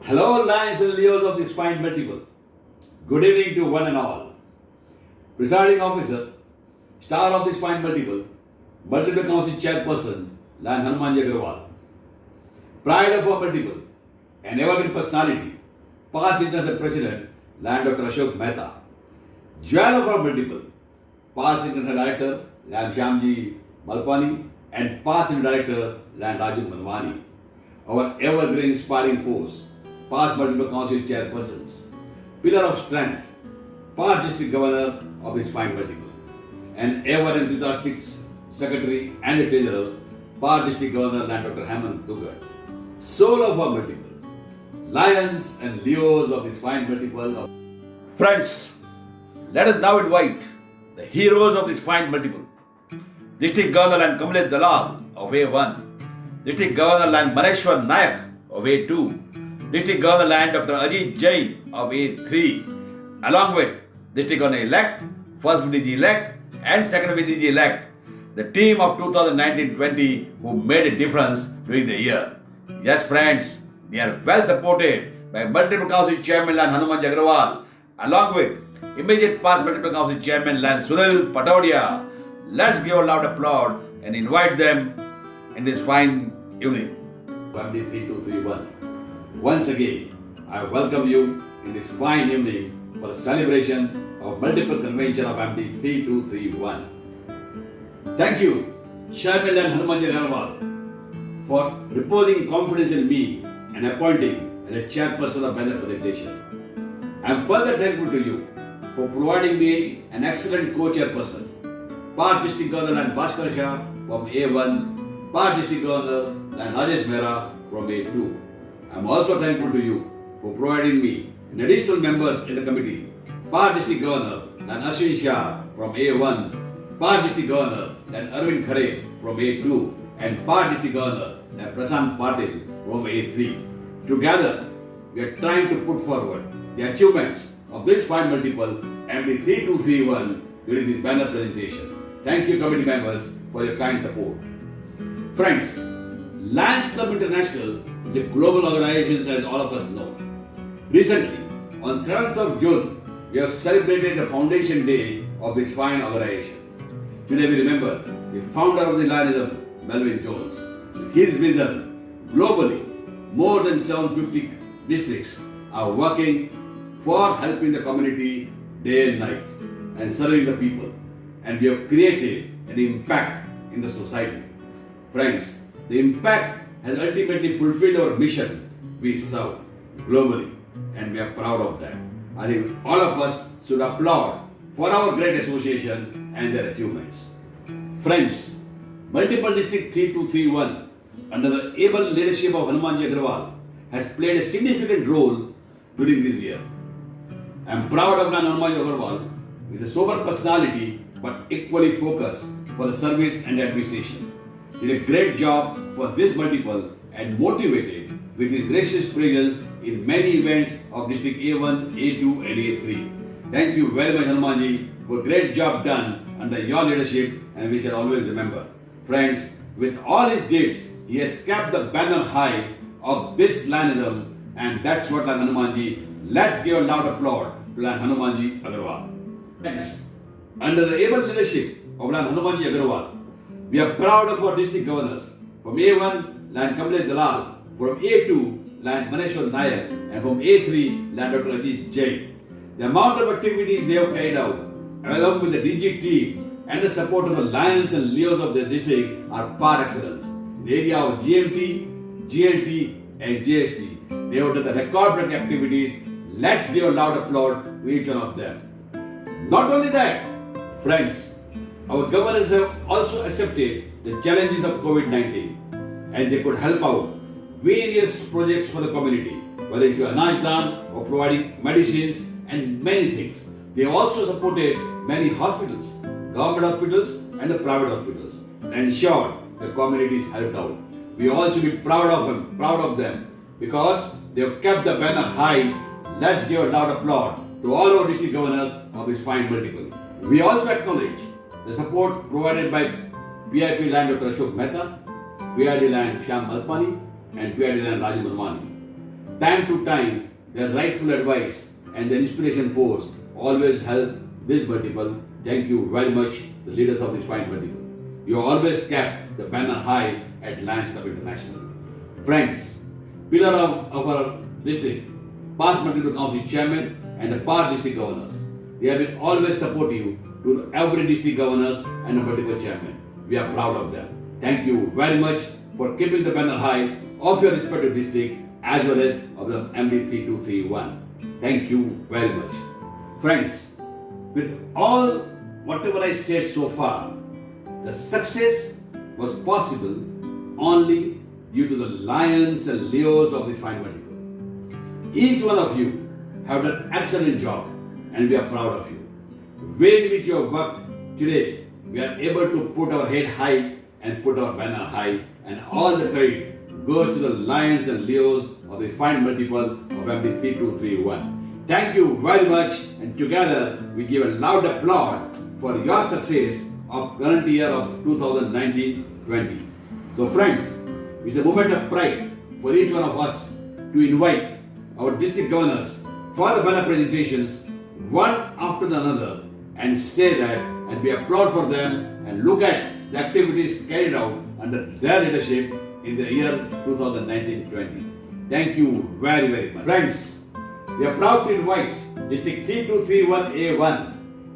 Hello, lions and leos of this fine multiple. Good evening to one and all. Presiding officer, star of this fine multiple council chairperson, Lion Hanumanji Agarwal. Pride of our multiple, an evergreen personality, past international president, Lion Dr. Ashok Mehta. Jewel of our multiple, past international director, Lion Shyamji Malpani, and past director, Lion Raju Manwani. Our evergreen inspiring force, past multiple council chairpersons, pillar of strength, past district governor of this fine multiple, and ever enthusiastic secretary and treasurer, past district governor Land Dr. Hemant Dugar. Soul of our multiple, lions and leos of this fine multiple. Friends, let us now invite the heroes of this fine multiple. District Governor Land Kamlesh Dalal of A1, District Governor Land Maneshwar Nayak of A2, District Governor Land Dr. Ajit Jain of A3, along with District Governor elect, First VDG elect, and Second VDG elect, the team of 2019-20 who made a difference during the year. Yes, friends, they are well supported by multiple council chairman Lion Hanumanji Agarwal, along with immediate past multiple council chairman Lion Sunil Patodia. Let's give a loud applause and invite them in this fine evening. Family 3231. Once again, I welcome you in this fine evening for a celebration of multiple convention of MD 3231. Thank you, Chairman Lion Hanumanji Agarwal, for reposing confidence in me and appointing as a chairperson of banner presentation. I am further thankful to you for providing me an excellent co-chairperson, past district governor and Bhaskar Shah from A1, past district governor and Rajesh Mehra from A2. I am also thankful to you for providing me an additional members in the committee, past district governor and Ashwin Shah from A1, past district governor and Arvind Khare from A2, and past district governor and Prashant Patil from A3. Together, we are trying to put forward the achievements of this fine multiple MD 3231 during this banner presentation. Thank you, committee members, for your kind support. Friends, Lions Club International is a global organization, as all of us know. Recently, on 7th of June, we have celebrated the foundation day of this fine organization. Today we remember the founder of the Lionism, Melvin Jones. With his vision, globally, more than 750 districts are working for helping the community day and night and serving the people. And we have created an impact in the society. Friends, the impact has ultimately fulfilled our mission we serve globally, and we are proud of that. I think all of us should applaud for our great association and their achievements. Friends, Multiple District 3231 under the able leadership of Hanumanji Agarwal has played a significant role during this year. I am proud of Hanumanji Agarwal with a sober personality but equally focused for the service and administration. He did a great job for this multiple and motivated with his gracious presence in many events of District A1, A2 and A3. Thank you very much, Hanumanji, for a great job done under your leadership, and we shall always remember. Friends, with all his deeds, he has kept the banner high of this Lionism, and that's what Lion Hanumanji. Let's give a loud applause to Lion Hanumanji Agarwal. Friends, under the able leadership of Lion Hanumanji Agarwal, we are proud of our district governors. From A1, Lion Kamlesh Dalal, from A2, Lion Maneshwar Nayak, and from A3, Lion Dr. Ajit Jain. The amount of activities they have carried out, along with the DG team and the support of the lions and leos of the district, are par excellence. In the area of GMT, GLT, and GST, they have done the record-breaking activities. Let's give a loud applause to each one of them. Not only that, friends, our governors have also accepted the challenges of COVID-19, and they could help out various projects for the community, whether it be Anaj Dan or providing medicines and many things. They also supported many hospitals, government hospitals and the private hospitals, and ensured the community is helped out. We all should be proud of them, because they have kept the banner high. Let's give a loud applause to all our district governors of this fine multiple. We also acknowledge the support provided by PIP Land Dr. Ashok Mehta, PID Land Shyam Malpani, and PID Land Raju Manwani. Time to time, their rightful advice and their inspiration force always help this multiple. Thank you very much, the leaders of this fine multiple. You always kept the banner high at Lions Club International. Friends, pillar of our district, past multiple council chairman and the past district governors. They have been always supportive to every district governors and the multiple chairman. We are proud of them. Thank you very much for keeping the banner high of your respective district as well as of the MD 3231. Thank you very much. Friends, with all whatever I said so far, the success was possible only due to the lions and leos of this fine multiple. Each one of you have done excellent job and we are proud of you. Way in which you have worked today, we are able to put our head high and put our banner high, and all the credit goes to the lions and leos of the fine multiple of MD 3231. Thank you very much, and together we give a loud applause for your success of current year of 2019-20. So friends, it's a moment of pride for each one of us to invite our district governors for the banner presentations one after another and say that, and we applaud for them and look at the activities carried out under their leadership in the year 2019-20. Thank you very, very much. Friends, we are proud to invite District 3231A1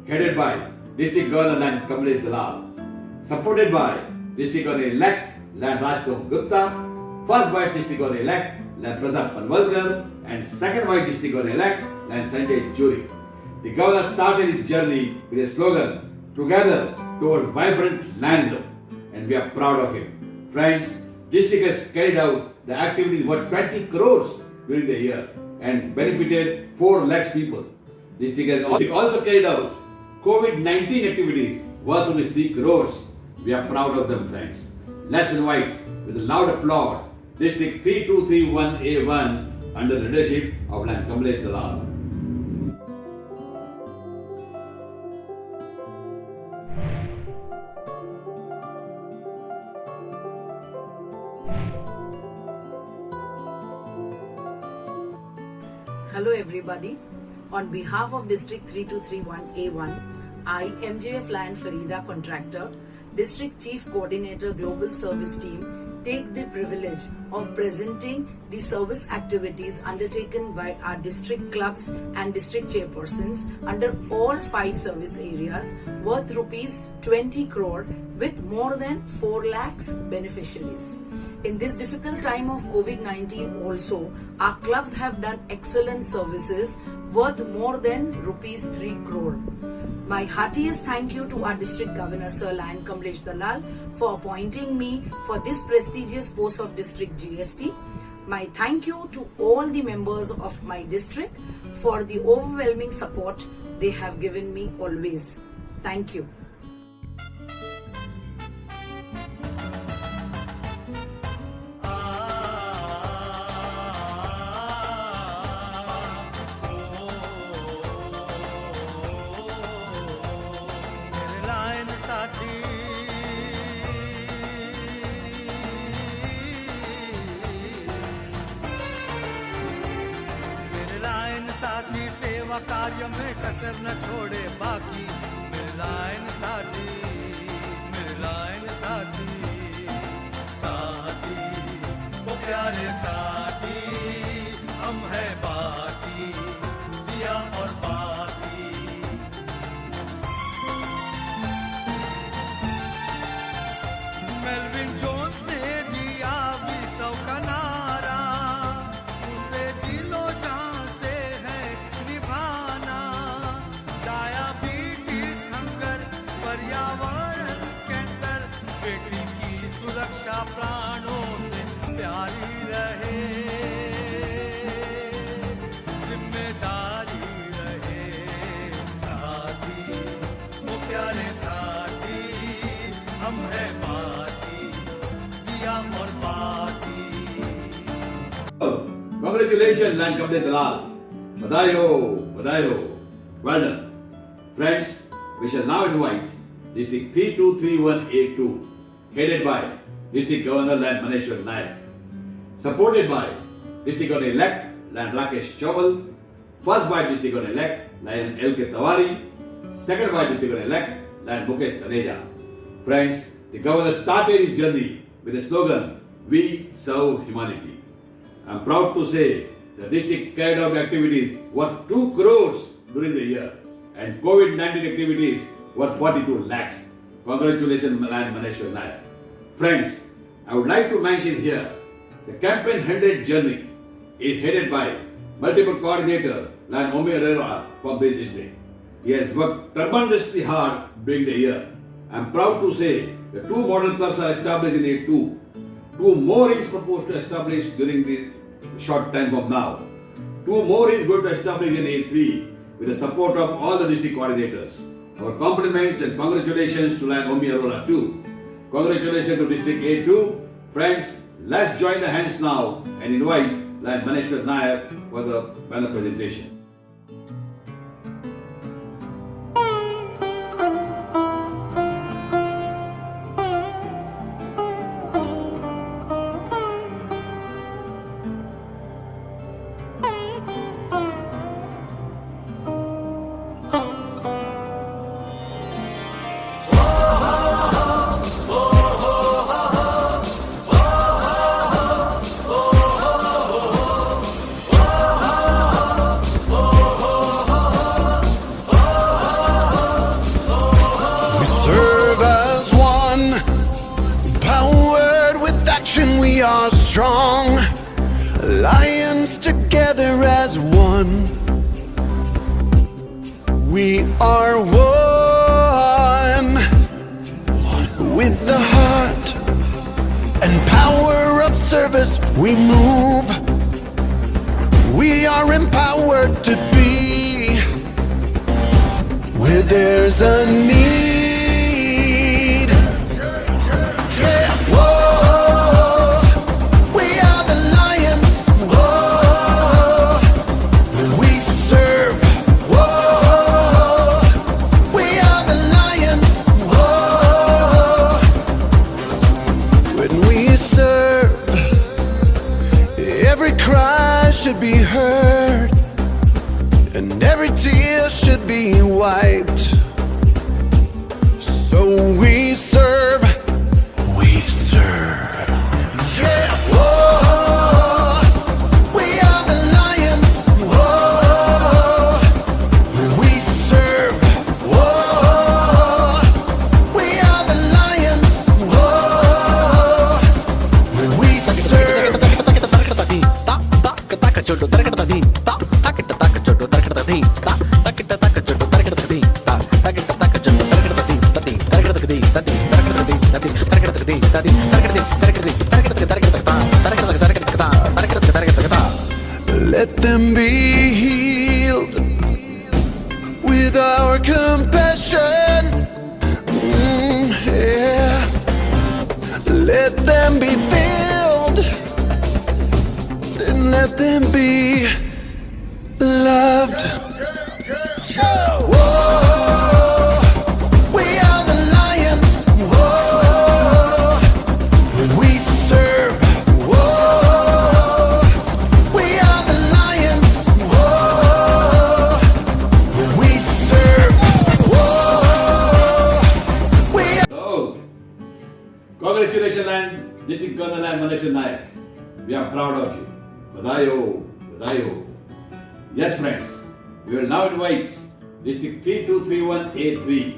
headed by District Governor Land Kamlesh Dalal, supported by District Governor-elect Land Rajkumar Gupta, First Vice District Governor-elect Land Prasad Panwalkar, and Second Vice District Governor-elect Land Sanjay Juri. The Governor started his journey with a slogan, "Together towards vibrant landism," and we are proud of him. Friends, district has carried out the activities worth 20 crores during the year and benefited 4 lakhs people. District has also carried out COVID-19 activities worth rupees 3 crores. We are proud of them, friends. Let's invite with a loud applause District 3231A1 under the leadership of Land Kamlesh Dalal. Hello everybody. On behalf of District 3231A1, I, MJF Land Farida Contractor, District Chief Coordinator Global Service Team, take the privilege of presenting the service activities undertaken by our district clubs and district chairpersons under all 5 service areas worth rupees 20 crore with more than 4 lakhs beneficiaries. In this difficult time of COVID-19 also, our clubs have done excellent services worth more than rupees 3 crore. My heartiest thank you to our District Governor Sir Land Kamlesh Dalal for appointing me for this prestigious post of District GST. My thank you to all the members of my district for the overwhelming support they have given me always. Thank you. सेवा कार्य में कसर न छोड़े बाकी मिलायन साथी साथी वो प्यारे साथी हम है बाकी दिया और बाकी मेल्विन जोन्स ने दिया विश्व का नारा उसे दिलो जान से है निभाना डायबिटीज हंगर पर्यावरण कैंसर बेटी की सुरक्षा प्राणों से प्यारी रहे जिम्मेदारी रहे साथी वो प्यारे साथी हम है बाकी दिया और बाकी Congratulations, Land Kamlesh Dalal. Badai ho, badai ho. Well done. Friends, we shall now invite District 3231A2, headed by District Governor Land Maneshwar Nayak, supported by District Governor-elect Lion Rakesh Chawal. First Vice District Governor-elect, Lion L.K. Tawari. Second Vice District Governor-elect, Lion Mukesh Taneja. Friends, the governor started his journey with the slogan, "We serve humanity." I am proud to say the district carried out activities worth 2 crores during the year and COVID-19 activities worth 42 lakhs. Congratulations, Lion Maneshwar Nayak. Friends, I would like to mention here the campaign 100 journey is headed by multiple coordinator Lion Omi Arora from this district. He has worked tremendously hard during the year. I am proud to say the 2 model clubs are established in A2. 2 more is proposed to establish during the short time from now. 2 more is going to establish in A3 with the support of all the district coordinators. Our compliments and congratulations to Lion Omi Arora too. Congratulations to District A2. Friends, let's join the hands now and invite Lion Maneshwar Nayak for the banner presentation. We are strong, lions together as one. We are one with the heart and power of service. We move. We are empowered to be where there's a need. Should be heard, and every tear should be wiped. So we serve, we serve. Yeah, whoa, we are the lions. Whoa, we serve. Whoa, we are the lions. Whoa, we serve. Choto tarakata di ta takita taka choto tarakata di ta takita taka choto tarakata di ta takita taka choto tarakata di tati tarakata di tati tarakata di tati tarakata di tati tarakata di tarakata di. Let them be healed with our compassion. Yeah. Let them be filled. Let them be loved. Whoa, we are the lions. Whoa, we serve. Whoa, we are the lions. Whoa, we serve. Whoa, we are. So, congratulations, Lion District Governor Lion Maneshwar Nayak. We are proud of you. Badayo, badayo. Yes, friends, we will now invite District 3231A3,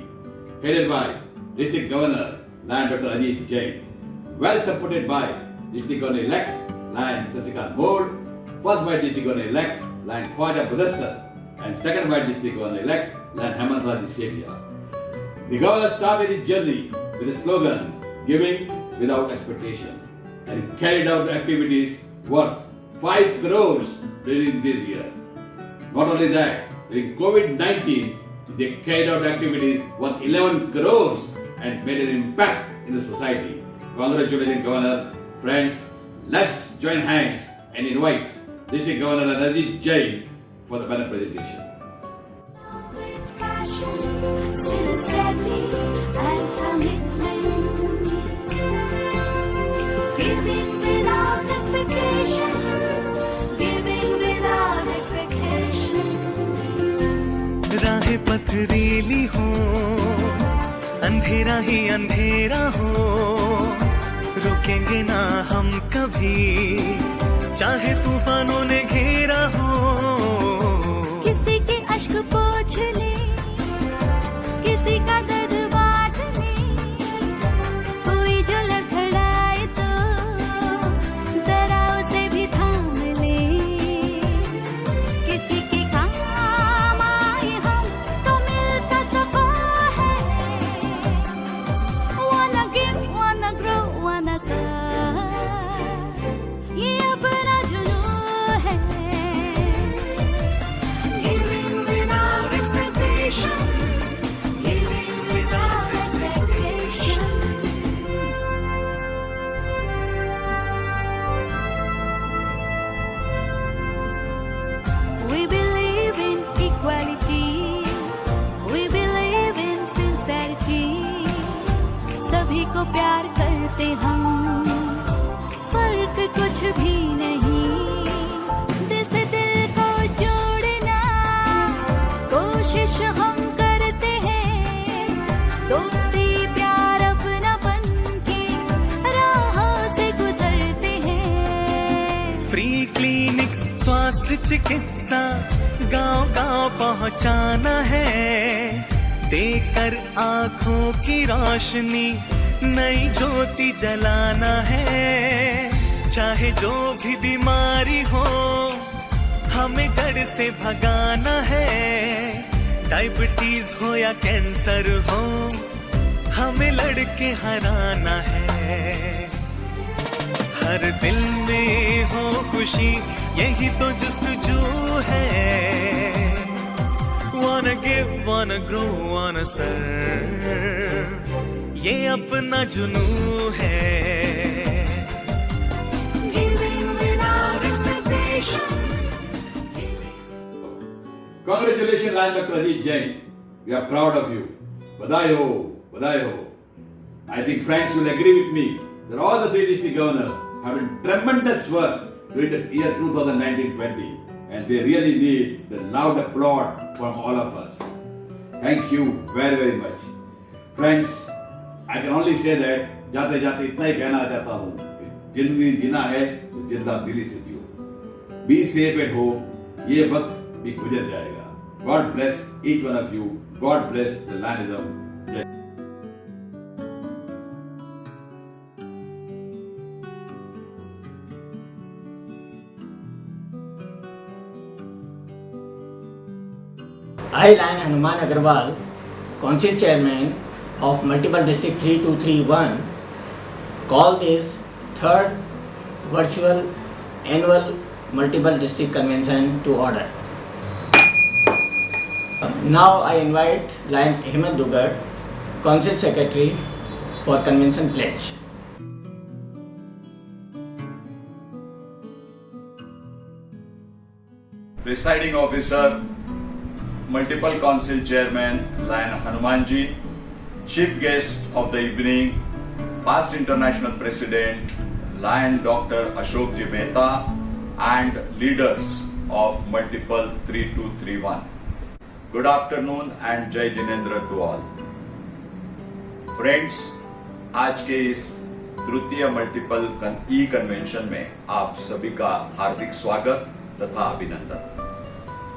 headed by District Governor Lion Dr. Ajit Jain, well supported by District Governor-elect Lion Sasikant Board, first by District Governor-elect Lion Khwaja Budassar, and second by District Governor-elect Lion Hemant Raji Sethia. The governor started his journey with the slogan, "Giving without expectation," and he carried out activities worth 5 crores during this year. Not only that, during COVID-19, they carried out activities worth 11 crores and made an impact in the society. Congratulations, Governor. Friends, let's join hands and invite District Governor Ajit Jain for the banner presentation. With passion, sincerity, and commitment, giving without expectation, giving without पथरीली हो, अंधेरा ही अंधेरा हो, रुकेंगे ना हम कभी, चाहे तूफानों ने घेरा हो। किसी के अश्क पोंछ ले, किसी का दर्द बांट ले, कोई जो लड़खड़ाए तो जरा उसे भी थाम ले। किसी के काम आए हम तो मिलता सुकून है। Wanna give, wanna grow, wanna serve, ये अपना जुनून है। Giving without expectation, giving without expectation. We believe in equality, we believe in sincerity. सभी को प्यार करते हम, फर्क कुछ भी नहीं। दिल से दिल को जोड़ना कोशिश हम करते हैं। दोस्ती प्यार अपनापन की राहों से गुजरते हैं। फ्री क्लिनिक्स, स्वास्थ्य चिकित्सा गांव गांव पहुंचाना है, देकर आंखों की रोशनी नई ज्योति जलाना है। चाहे जो भी बीमारी हो, हमें जड़ से भगाना है। डायबिटीज हो या कैंसर हो, हमें लड़के हराना है। हर दिल में हो खुशी, यही तो जुस्तजू है। Wanna give, wanna grow, wanna serve, ये अपना जुनू है। Giving without expectation. Congratulations, Lion Dr. Ajit Jain. We are proud of you. Badai ho, badai ho. I think friends will agree with me that all the three district governors have done tremendous work during the year 2019-20, and they really need the loud applaud from all of us. Thank you very, very much. Friends, I can only say that जाते जाते इतना ही कहना चाहता हूँ कि जिंदगी जीना है तो जिंदा दिली से जियो। Be safe at home. ये वक्त भी गुजर जाएगा। God bless each one of you. God bless the Lionism. जय I, Lion Hanuman Agarwal, Council Chairman of Multiple District 3231, call this third virtual annual Multiple District Convention to order. Now I invite Lion Hemant Dugard, Council Secretary, for Convention Pledge. Presiding Officer, Multiple Council Chairman Lion Hanumanji, Chief Guest of the evening, Past International President Lion Dr. Ashok Ji Mehta, and leaders of Multiple 3231. Good afternoon and Jai Jinendra to all. Friends, आज के इस तृतीय multiple ई convention में आप सभी का हार्दिक स्वागत तथा अभिनंदन।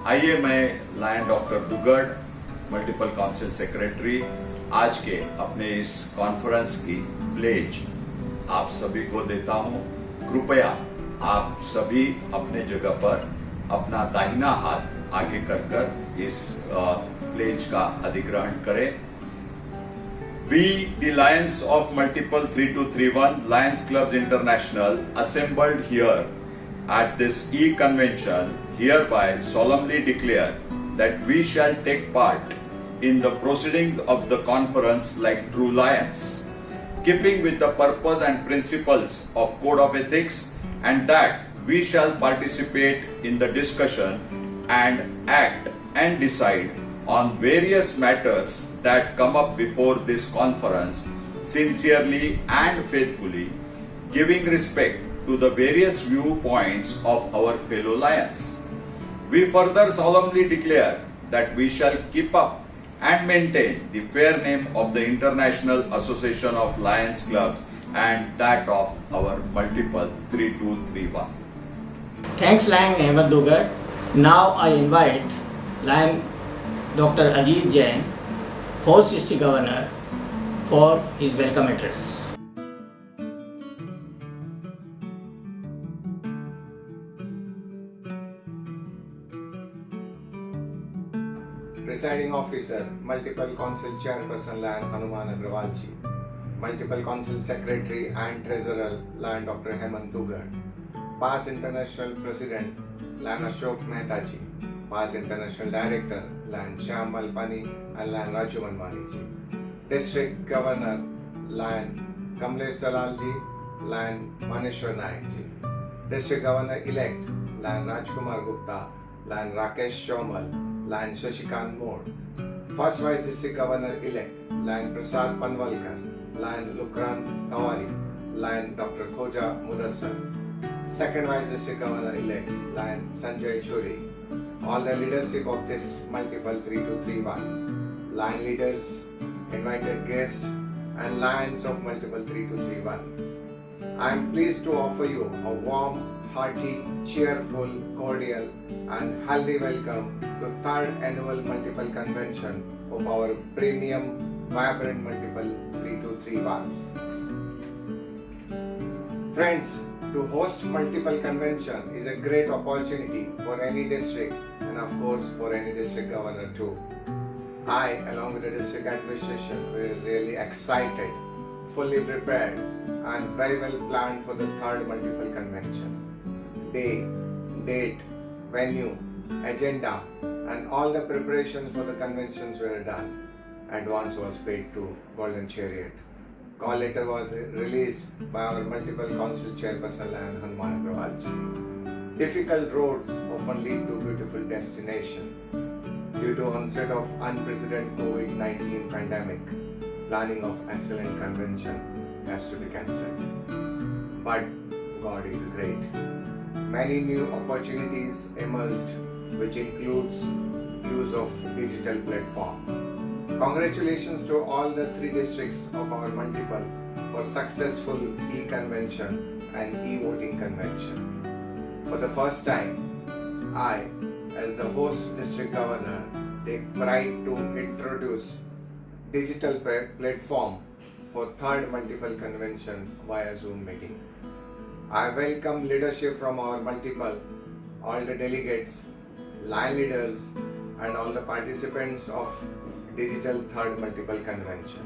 आइए मैं lion doctor Dugar, multiple council secretary, आज के अपने इस कॉन्फ्रेंस की प्लेज आप सभी को देता हूं। कृपया आप सभी अपने जगह पर अपना दाहिना हाथ आगे कर इस प्लेज का अधिग्रहण करें। We, the Lions of Multiple 3231 Lions Clubs International, assembled here at this e-convention, hereby solemnly declare that we shall take part in the proceedings of the conference like true lions, keeping with the purpose and principles of Code of Ethics, and that we shall participate in the discussion and act and decide on various matters that come up before this conference sincerely and faithfully, giving respect to the various viewpoints of our fellow lions. We further solemnly declare that we shall keep up and maintain the fair name of the International Association of Lions Clubs and that of our multiple 3231. Thanks, Lion Ahmed Dugar. Now I invite Lion Dr. Ajit Jain, host District Governor, for his welcome address. Presiding Officer, Multiple Council Chairperson Lion Hanuman Agrawal ji, Multiple Council Secretary and Treasurer Lion Dr. Hemant Dugar, Past International President Lion Ashok Mehta ji, Past International Director Lion Shyam Malpani and Lion Raju Manwani ji, District Governor Lion Kamlesh Dalal ji, Lion Maneshwar Naik ji, District Governor Elect Lion Rajkumar Gupta, Lion Rakesh Chomal, Lion Shashikant Mode, First Vice District Governor Elect Lion Prasad Panwalkar, Lion Lukrant Kawali, Lion Dr. Khoja Mudassar, Second Vice District Governor Elect Lion Sanjay Churi, all the leadership of this multiple 3231, Lion leaders, invited guests, and Lions of multiple 3231. I am pleased to offer you a warm, hearty, cheerful, cordial, and healthy welcome to 3rd Annual Multiple Convention of our premium, vibrant multiple 3231. Friends, to host multiple convention is a great opportunity for any district and of course for any district governor too. I, along with the district administration, were really excited, fully prepared, and very well planned for the 3rd multiple convention. Day, date, venue, agenda, and all the preparations for the conventions were done. Advance was paid to Golden Chariot. Call letter was released by our multiple council chairperson Lion Hanuman Agrawal ji. Difficult roads often lead to beautiful destination. Due to onset of unprecedented COVID-19 pandemic, planning of excellent convention has to be cancelled. But God is great. Many new opportunities emerged, which includes use of digital platform. Congratulations to all the 3 districts of our multiple for successful e-convention and e-voting convention. For the first time, I, as the host district governor, take pride to introduce digital platform for 3rd multiple convention via Zoom meeting. I welcome leadership from our multiple, all the delegates, line leaders, and all the participants of digital 3rd multiple convention.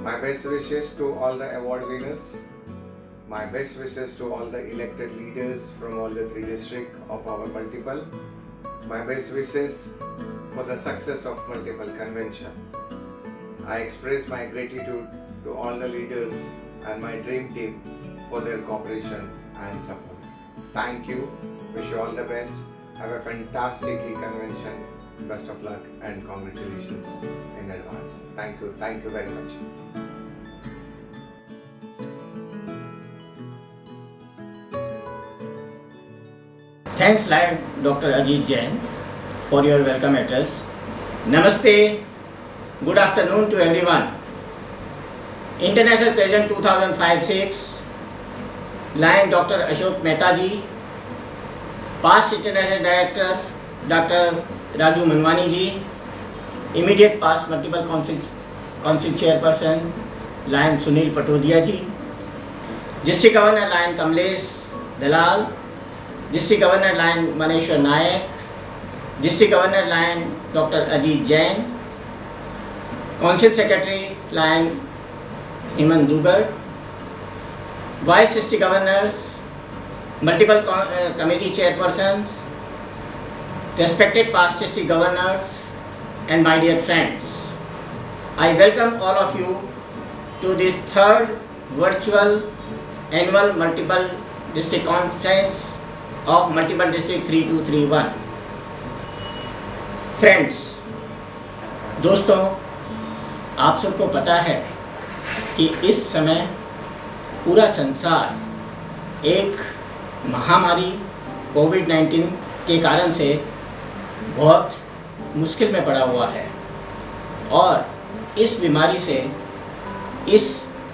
My best wishes to all the award winners. My best wishes to all the elected leaders from all the 3 districts of our multiple. My best wishes for the success of multiple convention. I express my gratitude to all the leaders and my dream team for their cooperation and support. Thank you. Wish you all the best. Have a fantastic e-convention. Best of luck and congratulations in advance. Thank you. Thank you very much. Thanks, Lion Dr. Ajit Jain, for your welcome address. Namaste. Good afternoon to everyone. International President 2005-6, Lion Dr. Ashok Mehta ji, Past International Director Dr. Raju Manwani ji, immediate past multiple council chairperson Lion Sunil Patodia ji, District Governor Lion Kamlesh Dalal, District Governor Lion Maneshwar Naik, District Governor Lion Dr. Ajit Jain, Council Secretary Lion Hemant Dugar, Vice District Governors, multiple committee chairpersons, respected past district governors, and my dear friends. I welcome all of you to this 3rd virtual annual multiple district conference of multiple district 3231. Friends, दोस्तों, आप सबको पता है कि इस समय पूरा संसार एक महामारी कोविड-19 के कारण से बहुत मुश्किल में पड़ा हुआ है। और इस बीमारी से, इस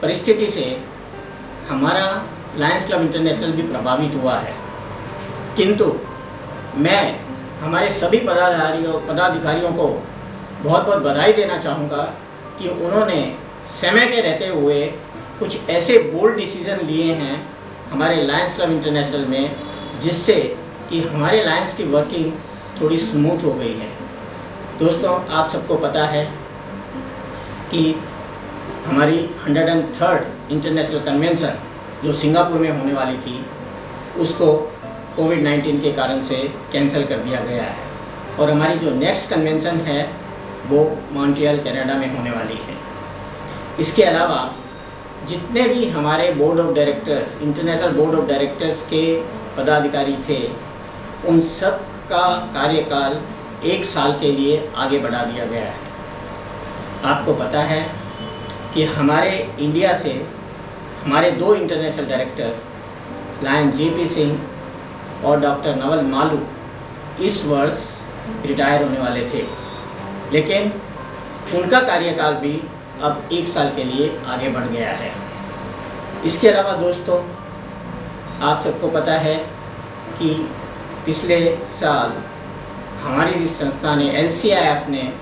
परिस्थिति से हमारा लायंस क्लब इंटरनेशनल भी प्रभावित हुआ है। किंतु मैं हमारे सभी पदाधिकारियों को बहुत बहुत बधाई देना चाहूँगा कि उन्होंने समय के रहते हुए कुछ ऐसे बोल्ड डिसीज़न लिए हैं हमारे लायंस क्लब इंटरनेशनल में, जिससे कि हमारे लायंस की वर्किंग थोड़ी स्मूथ हो गई है। दोस्तों, आप सबको पता है कि हमारी 103rd इंटरनेशनल कन्वेंशन जो सिंगापुर में होने वाली थी, उसको कोविड-19 के कारण से कैंसिल कर दिया गया है और हमारी जो नेक्स्ट कन्वेंशन है वो मॉन्ट्रियल कनाडा में होने वाली है। इसके अलावा जितने भी हमारे board of directors, international board of directors के पदाधिकारी थे, उन सब का कार्यकाल 1 साल के लिए आगे बढ़ा दिया गया है। आपको पता है कि हमारे इंडिया से हमारे 2 international director lion JP Singh और डॉक्टर नवल मालू इस वर्ष रिटायर होने वाले थे, लेकिन उनका कार्यकाल भी अब 1 साल के लिए आगे बढ़ गया है। इसके अलावा दोस्तों, आप सबको पता है कि पिछले साल हमारी इस संस्था ने, LCIF ने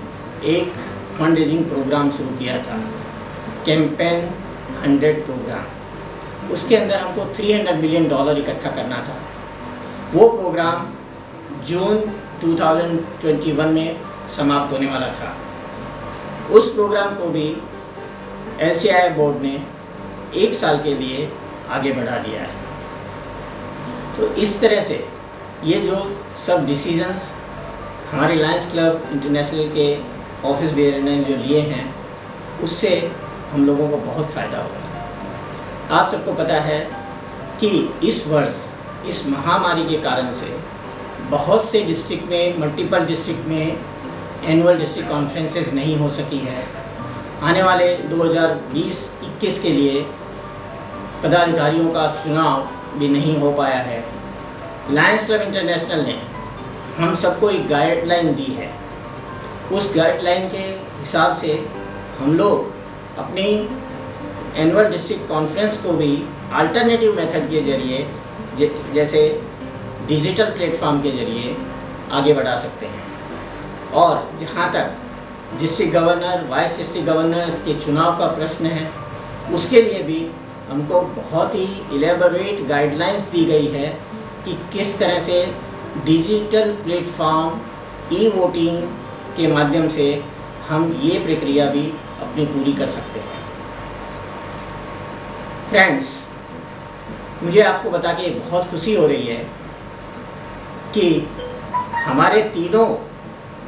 एक फंड रेजिंग प्रोग्राम शुरू किया था, कैंपेन 100 प्रोग्राम। उसके अंदर हमको $300 मिलियन इकट्ठा करना था। वो प्रोग्राम जून 2021 में समाप्त होने वाला था। उस प्रोग्राम को भी LCIF बोर्ड ने 1 साल के लिए आगे बढ़ा दिया है। तो इस तरह से ये जो सब डिसीजंस हमारे लायंस क्लब इंटरनेशनल के ऑफिस बेयर ने जो लिए हैं, उससे हम लोगों को बहुत फ़ायदा होगा। आप सबको पता है कि इस वर्ष इस महामारी के कारण से बहुत से डिस्ट्रिक्ट में, मल्टीपल डिस्ट्रिक्ट में एनुअल डिस्ट्रिक्ट कॉन्फ्रेंसेस नहीं हो सकी है। आने वाले 2020-21 के लिए पदाधिकारियों का चुनाव भी नहीं हो पाया है। लायंस क्लब इंटरनेशनल ने हम सबको एक गाइडलाइन दी है। उस गाइडलाइन के हिसाब से हम लोग अपनी एनुअल डिस्ट्रिक्ट कॉन्फ्रेंस को भी अल्टरनेटिव मेथड के ज़रिए, जैसे डिजिटल प्लेटफॉर्म के ज़रिए आगे बढ़ा सकते हैं। और जहाँ तक district governor, vice district governors के चुनाव का प्रश्न है, उसके लिए भी हमको बहुत ही इलेबोरेट गाइडलाइंस दी गई है कि किस तरह से डिजिटल प्लेटफॉर्म, ई-वोटिंग के माध्यम से हम ये प्रक्रिया भी अपनी पूरी कर सकते हैं। फ्रेंड्स, मुझे आपको बता के बहुत खुशी हो रही है कि हमारे तीनों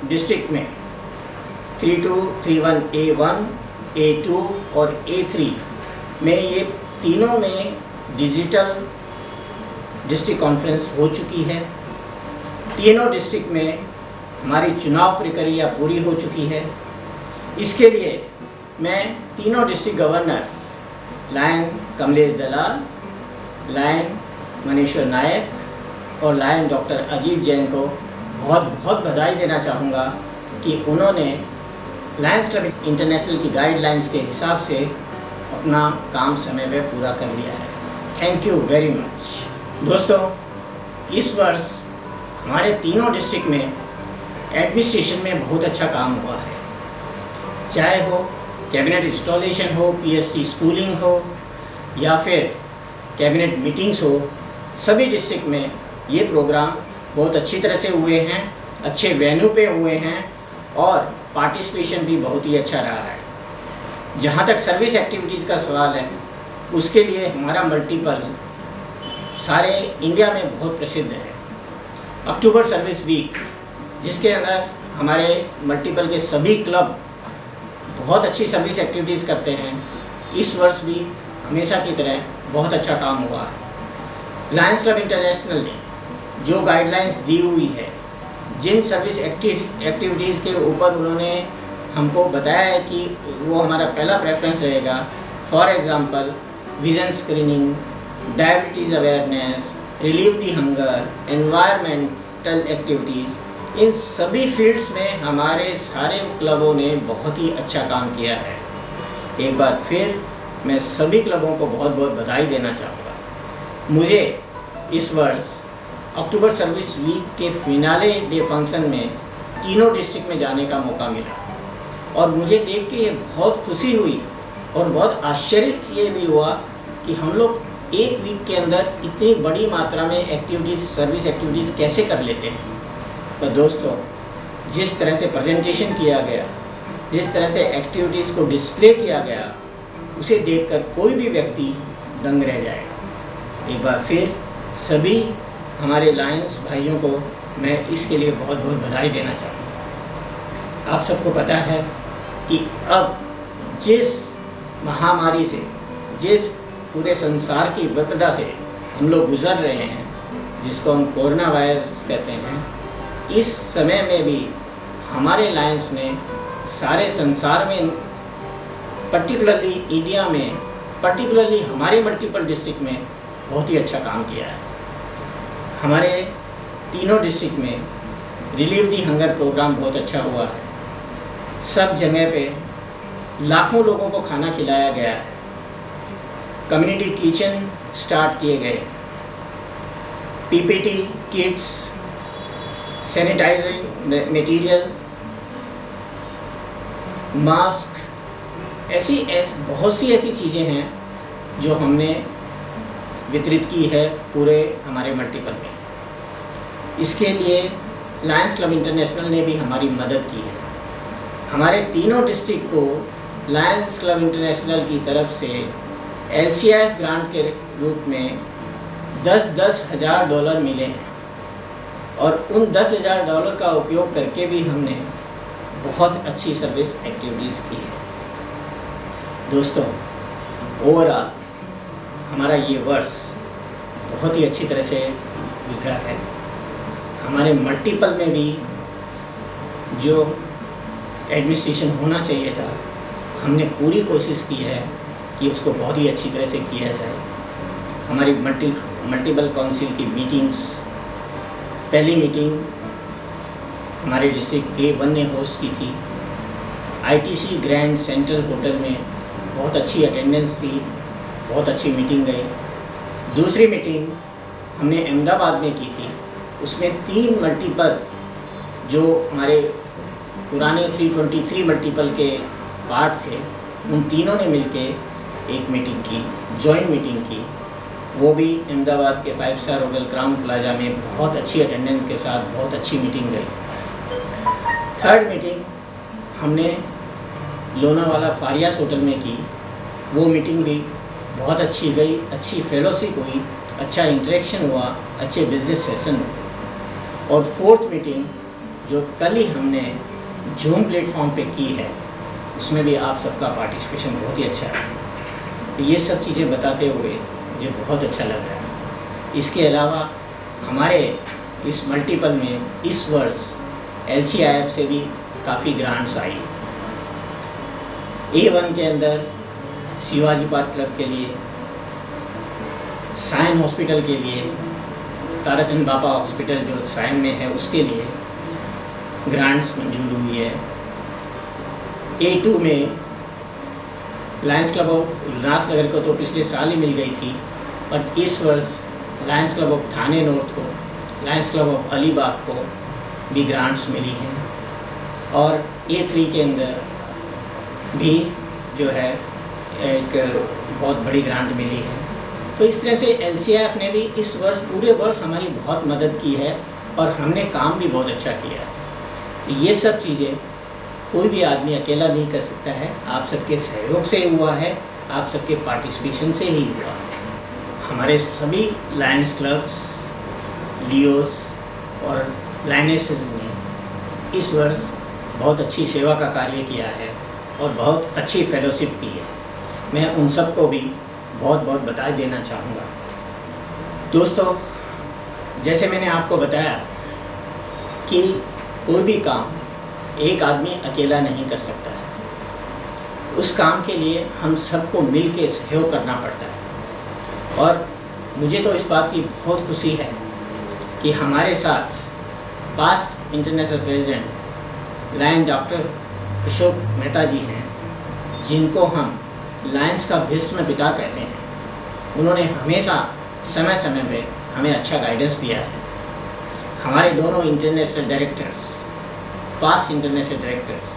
डिस्ट्रिक्ट में 3231 A1, A2 और A3 में, ये तीनों में डिजिटल डिस्ट्रिक्ट कॉन्फ्रेंस हो चुकी है। तीनों डिस्ट्रिक्ट में हमारी चुनाव प्रक्रिया पूरी हो चुकी है। इसके लिए मैं तीनों डिस्ट्रिक्ट गवर्नर्स लायन कमलेश दलाल, लायन मनीश्वर नायक और लायन डॉक्टर अजीत जैन को बहुत बहुत बधाई देना चाहूँगा कि उन्होंने लायंस क्लब इंटरनेशनल की गाइडलाइंस के हिसाब से अपना काम समय पे पूरा कर लिया है। Thank you very much. दोस्तों, इस वर्ष हमारे तीनों डिस्ट्रिक्ट में एडमिनिस्ट्रेशन में बहुत अच्छा काम हुआ है। चाहे हो कैबिनेट इंस्टॉलेशन हो, PST स्कूलिंग हो या फिर कैबिनेट मीटिंग्स हो, सभी डिस्ट्रिक्ट में ये प्रोग्राम बहुत अच्छी तरह से हुए हैं, अच्छे वेन्यू पे हुए हैं और पार्टिसिपेशन भी बहुत ही अच्छा रहा है। जहाँ तक सर्विस एक्टिविटीज़ का सवाल है, उसके लिए हमारा मल्टीपल सारे इंडिया में बहुत प्रसिद्ध है। अक्टूबर सर्विस वीक, जिसके अंदर हमारे मल्टीपल के सभी क्लब बहुत अच्छी सर्विस एक्टिविटीज़ करते हैं, इस वर्ष भी हमेशा की तरह बहुत अच्छा काम हुआ है। लायंस क्लब इंटरनेशनल ने जो गाइडलाइंस दी हुई है, जिन सर्विस एक्टिविटीज़ के ऊपर उन्होंने हमको बताया है कि वो हमारा पहला प्रेफरेंस रहेगा, for example vision screening, diabetes awareness, relieve the hunger, environmental activities, इन सभी फील्ड्स में हमारे सारे क्लबों ने बहुत ही अच्छा काम किया है। एक बार फिर मैं सभी क्लबों को बहुत बहुत बधाई देना चाहूँगा। मुझे इस वर्ष अक्टूबर सर्विस वीक के फिनाले डे फंक्शन में तीनों डिस्ट्रिक्ट में जाने का मौका मिला और मुझे देख के ये बहुत खुशी हुई और बहुत आश्चर्य ये भी हुआ कि हम लोग एक वीक के अंदर इतनी बड़ी मात्रा में एक्टिविटीज़, सर्विस एक्टिविटीज़ कैसे कर लेते हैं। पर दोस्तों, जिस तरह से प्रेजेंटेशन किया गया, जिस तरह से एक्टिविटीज़ को डिस्प्ले किया गया, उसे देखकर कोई भी व्यक्ति दंग रह जाएगा। एक बार फिर सभी हमारे लायंस भाइयों को मैं इसके लिए बहुत बहुत बधाई देना चाहूँगा। आप सबको पता है कि अब जिस महामारी से, जिस पूरे संसार की विपदा से हम लोग गुजर रहे हैं, जिसको हम कोरोना वायरस कहते हैं, इस समय में भी हमारे लायंस ने सारे संसार में, पर्टिकुलरली इंडिया में, पर्टिकुलरली हमारे मल्टीपल डिस्ट्रिक्ट में बहुत ही अच्छा काम किया है। हमारे तीनों डिस्ट्रिक्ट में रिलीव दी हंगर प्रोग्राम बहुत अच्छा हुआ है। सब जगह पे लाखों लोगों को खाना खिलाया गया है। कम्युनिटी किचन स्टार्ट किए गए, PPT kits, sanitizing material, mask, बहुत सी ऐसी चीज़ें हैं जो हमने वितरित की है पूरे हमारे मल्टीपल में। इसके लिए लायंस क्लब इंटरनेशनल ने भी हमारी मदद की है। हमारे तीनों डिस्ट्रिक्ट को लायंस क्लब इंटरनेशनल की तरफ से LCIF ग्रांट के रूप में 10-10 हज़ार डॉलर मिले हैं और उन 10,000 डॉलर का उपयोग करके भी हमने बहुत अच्छी सर्विस एक्टिविटीज़ की है। दोस्तों, ओवरऑल हमारा ये वर्ष बहुत ही अच्छी तरह से गुजरा है। हमारे मल्टीपल में भी जो एडमिनिस्ट्रेशन होना चाहिए था, हमने पूरी कोशिश की है कि उसको बहुत ही अच्छी तरह से किया जाए। हमारी मल्टीपल काउंसिल की मीटिंग्स, पहली मीटिंग हमारे डिस्ट्रिक्ट A1 ने होस्ट की थी। ITC ग्रैंड सेंट्रल होटल में बहुत अच्छी अटेंडेंस थी, बहुत अच्छी मीटिंग गई। दूसरी मीटिंग हमने अहमदाबाद में की थी, उसमें 3 मल्टीपल जो हमारे पुराने 323 मल्टीपल के पार्ट थे, उन तीनों ने मिलके एक मीटिंग की, जॉइंट मीटिंग की। वो भी अहमदाबाद के 5 स्टार होटल क्राउन प्लाजा में बहुत अच्छी अटेंडेंस के साथ बहुत अच्छी मीटिंग गई। थर्ड मीटिंग हमने लोनावाला फारियास होटल में की, वो मीटिंग भी बहुत अच्छी गई, अच्छी फेलोशिप हुई, अच्छा इंटरेक्शन हुआ, अच्छे बिजनेस सेशन हुए। और फोर्थ मीटिंग जो कल ही हमने जूम प्लेटफॉर्म पे की है, उसमें भी आप सबका पार्टिसिपेशन बहुत ही अच्छा है। ये सब चीज़ें बताते हुए मुझे बहुत अच्छा लग रहा है। इसके अलावा हमारे इस मल्टीपल में इस वर्ष LCIF से भी काफ़ी ग्रांट्स आई। A1 के अंदर शिवाजी पार्क क्लब के लिए, सायन हॉस्पिटल के लिए, ताराचंद बापा हॉस्पिटल जो सायन में है उसके लिए ग्रांट्स मंजूर हुई है। A2 में लायंस क्लब ऑफ उल्लासनगर को तो पिछले साल ही मिल गई थी, पर इस वर्ष Lions club of Thane north को, लायंस क्लब ऑफ अलीबाग को भी ग्रांट्स मिली हैं। और A3 के अंदर भी जो है एक बहुत बड़ी ग्रांट मिली है। तो इस तरह से LCIF ने भी इस वर्ष, पूरे वर्ष हमारी बहुत मदद की है और हमने काम भी बहुत अच्छा किया है। ये सब चीज़ें कोई भी आदमी अकेला नहीं कर सकता है, आप सबके सहयोग से हुआ है, आप सबके पार्टिसिपेशन से ही हुआ है। हमारे सभी लायंस क्लब्स, लियोस और लायनेसेस ने इस वर्ष बहुत अच्छी सेवा का कार्य किया है और बहुत अच्छी फेलोशिप की है। मैं उन सबको भी बहुत बहुत बधाई देना चाहूँगा। दोस्तों, जैसे मैंने आपको बताया कि कोई भी काम एक आदमी अकेला नहीं कर सकता है, उस काम के लिए हम सबको मिल के सहयोग करना पड़ता है। और मुझे तो इस बात की बहुत खुशी है कि हमारे साथ past international president lion doctor Ashok Mehta ji हैं, जिनको हम लायंस का भीष्म पिता कहते हैं। उन्होंने हमेशा समय समय पे हमें अच्छा गाइडेंस दिया है। हमारे दोनों international directors, past international directors,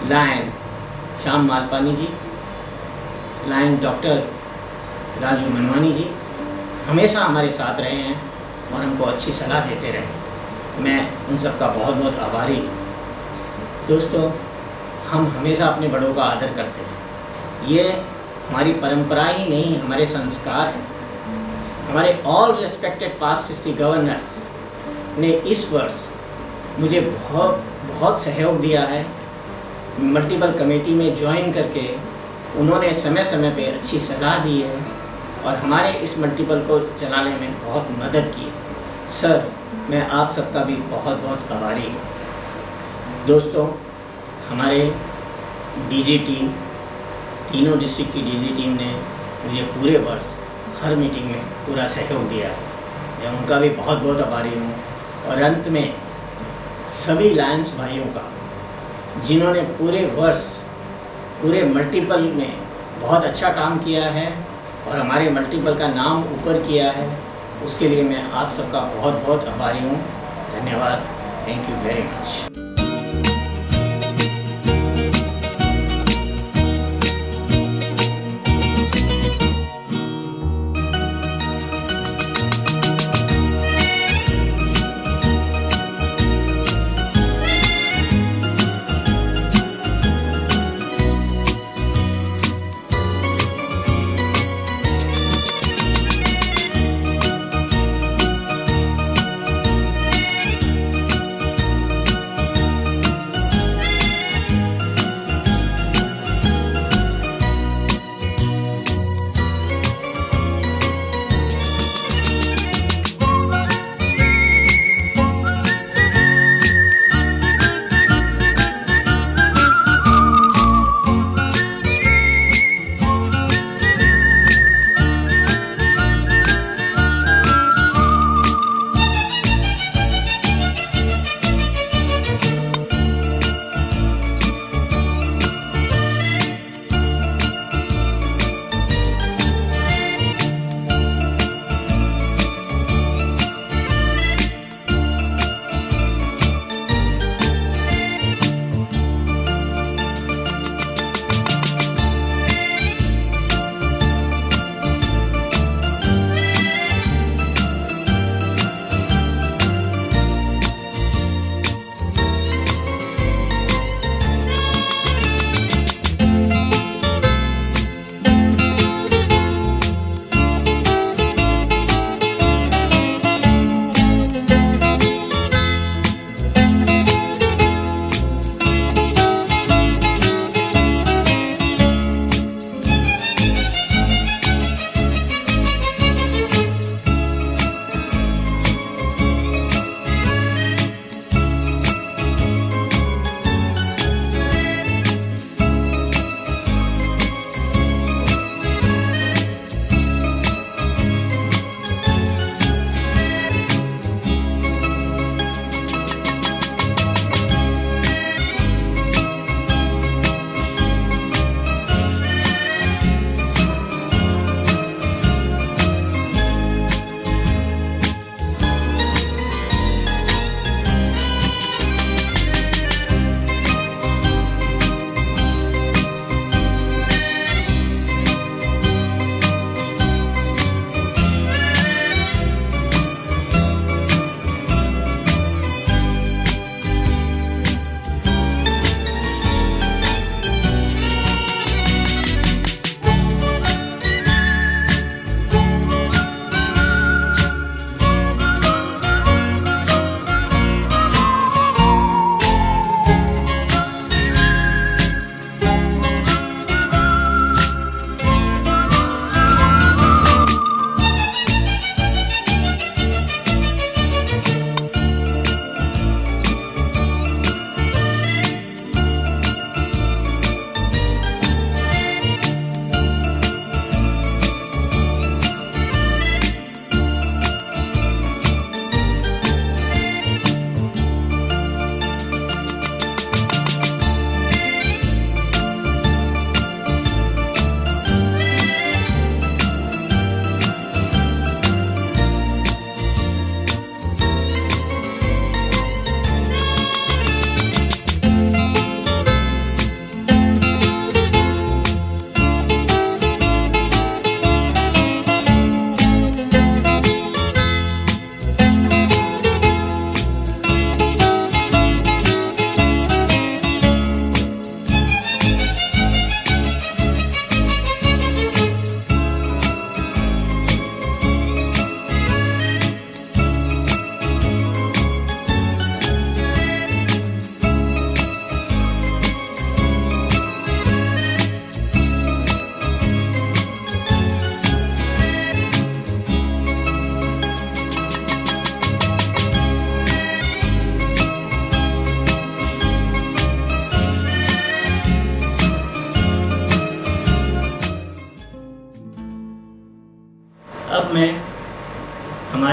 lion Shyam Malpani ji, lion doctor Raju Manwani ji, हमेशा हमारे साथ रहे हैं और हमको अच्छी सलाह देते रहे। मैं उन सब का बहुत बहुत आभारी हूँ। दोस्तों, हम हमेशा अपने बड़ों का आदर करते हैं। ये हमारी परंपरा ही नहीं, हमारे संस्कार हैं। हमारे ऑल रिस्पेक्टेड पास्ट 60 गवर्नर्स ने इस वर्ष मुझे बहुत सहयोग दिया है। मल्टीपल कमेटी में ज्वाइन करके उन्होंने समय समय पे अच्छी सलाह दी है और हमारे इस मल्टीपल को चलाने में बहुत मदद की है। सर, मैं आप सबका भी बहुत बहुत आभारी हूँ। दोस्तों, हमारे डीजी टीम, तीनों डिस्ट्रिक्ट की डीजी टीम ने मुझे पूरे वर्ष हर मीटिंग में पूरा सहयोग दिया है। मैं उनका भी बहुत बहुत आभारी हूँ। और अंत में सभी लायंस भाइयों का, जिन्होंने पूरे वर्ष पूरे मल्टीपल में बहुत अच्छा काम किया है और हमारे मल्टीपल का नाम ऊपर किया है, उसके लिए मैं आप सबका बहुत बहुत आभारी हूँ। धन्यवाद। Thank you very much.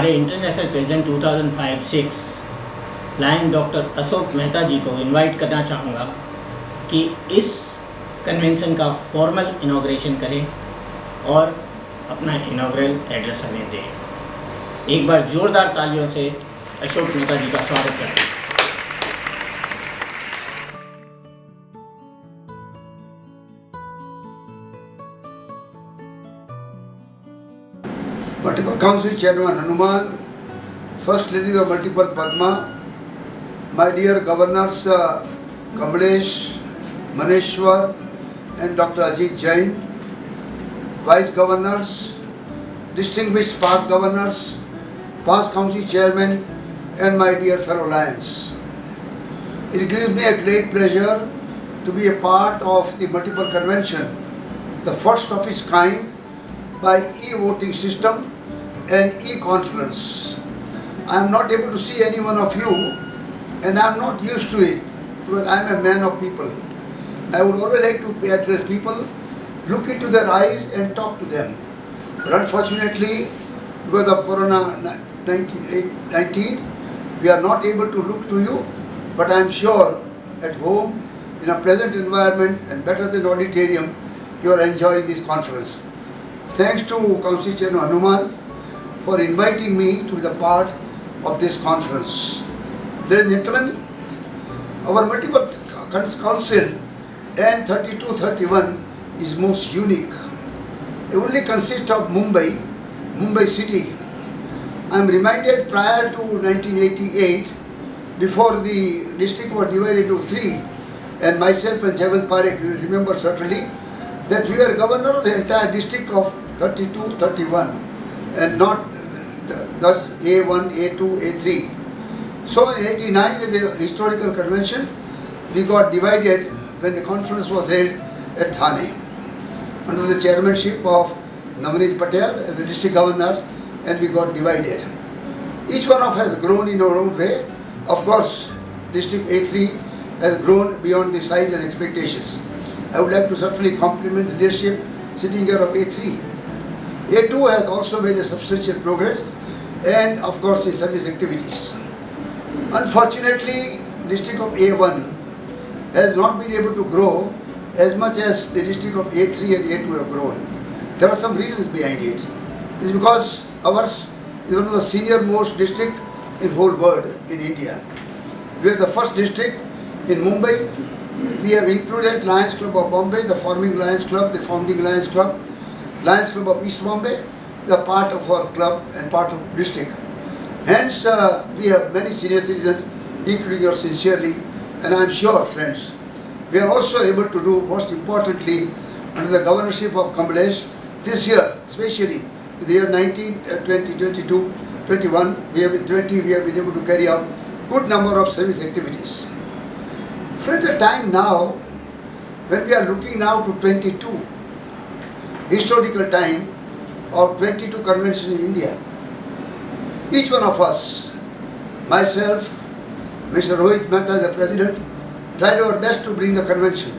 हमारे international president 2005-06 lion doctor Ashok Mehta ji को इनवाइट करना चाहूँगा कि इस कन्वेंशन का फॉर्मल इनॉग्रेशन करें और अपना इनॉग्रल एड्रेस हमें दें। एक बार जोरदार तालियों से अशोक मेहता जी का स्वागत करते हैं। Multiple Council Chairman Hanuman, First Lady of Multiple Padma, my dear Governors Kamlesh, Maneshwar and Dr. Ajit Jain, Vice Governors, distinguished past Governors, past Council Chairman and my dear fellow Lions. It gives me a great pleasure to be a part of the Multiple Convention, the first of its kind by e-voting system and e-conference. I am not able to see any one of you and I am not used to it because I am a man of people. I would always like to address people, look into their eyes and talk to them. But unfortunately, because of Corona-19, we are not able to look to you, but I am sure at home, in a pleasant environment and better than auditorium, you are enjoying this conference. Thanks to Council Chairman Hanuman for inviting me to be the part of this conference. Ladies and gentlemen, our multiple council N3231 is most unique. It only consists of Mumbai city. I am reminded prior to 1988, before the district was divided into three, and myself and Jaival Parekh, you remember certainly, that we were governor of the entire district of 32-31 and not thus A1, A2, A3. So in 89 at the historical convention, we got divided when the conference was held at Thane under the chairmanship of Navneet Patel as the district governor, and we got divided. Each one of us has grown in our own way. Of course, district A3 has grown beyond the size and expectations. I would like to certainly compliment the leadership sitting here of A3. A2 has also made a substantial progress and of course in service activities. Unfortunately, district of A1 has not been able to grow as much as the district of A3 and A2 have grown. There are some reasons behind it. It's because ours is one of the senior most district in whole world in India. We are the first district in Mumbai. We have included Lions Club of Bombay, the forming Lions Club, the founding Lions Club. Lions Club of East Bombay is a part of our club and part of district. Hence, we have many senior citizens, including yours sincerely, and I am sure, friends, we are also able to do, most importantly, under the governorship of Kamlesh, this year, especially in the year 19, 20, 22, 21, we have been able to carry out good number of service activities. For the time now, when we are looking now to 22, historical time of 22 conventions in India, each one of us, myself, Mr. Rohit Mehta, the president, tried our best to bring the convention.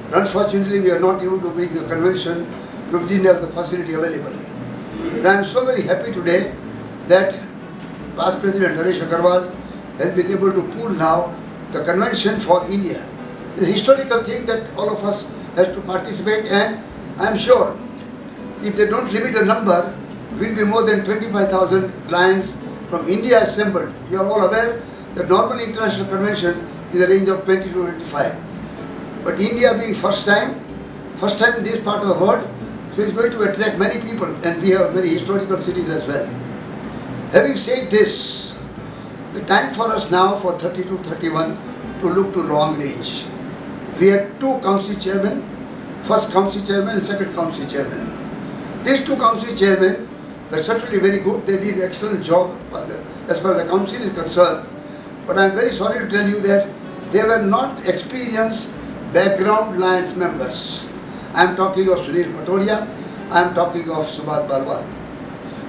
But unfortunately, we are not able to bring the convention because we didn't have the facility available. And I am so very happy today that past President Naresh Agarwal has been able to pull now the convention for India. It's a historical thing that all of us has to participate, and I am sure if they don't limit the number, will be more than 25,000 lions from India assembled. You are all aware that normal international convention is a range of 20 to 25. But India being first time in this part of the world, so it's going to attract many people, and we have very historical cities as well. Having said this, the time for us now for 32-31 to look to long range. We had two council chairmen, first council chairman and second council chairman. These two council chairmen were certainly very good. They did an excellent job as far as the council is concerned. But I am very sorry to tell you that they were not experienced background Lions members. I am talking of Sunil Patodia, I am talking of Subhash Balwal.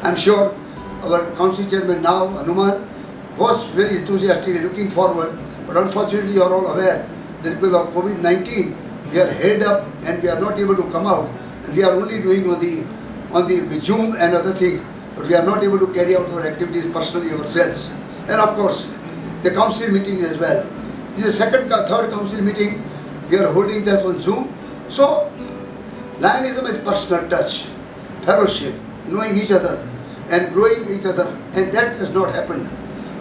I am sure our council chairman now, Hanuman, was very enthusiastically looking forward, but unfortunately you are all aware that because of COVID-19, we are held up and we are not able to come out, and we are only doing on the Zoom and other things. but we are not able to carry out our activities personally ourselves. And of course, the council meetings as well. This is the third council meeting we are holding this on Zoom. So, Lionism is personal touch, fellowship, knowing each other and growing each other, and that has not happened.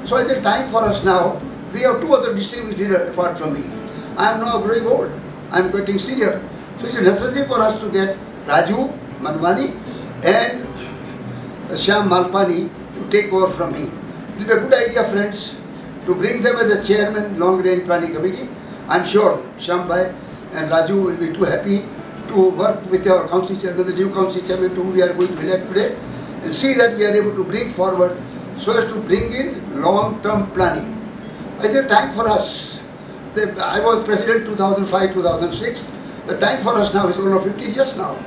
So it is time for us now. We have two other distinguished leaders apart from me. I am now growing old. I am getting senior. So it is necessary for us to get Raju Manwani and Shyam Malpani to take over from me. It will be a good idea, friends, to bring them as a chairman, long range planning committee. I am sure Shyam Bhai and Raju will be too happy to work with our council chairman, the new council chairman whom we are going to elect today, and see that we are able to bring forward so as to bring in long-term planning. It is a time for us. I was president 2005-2006. The time for us now is almost 15 years now.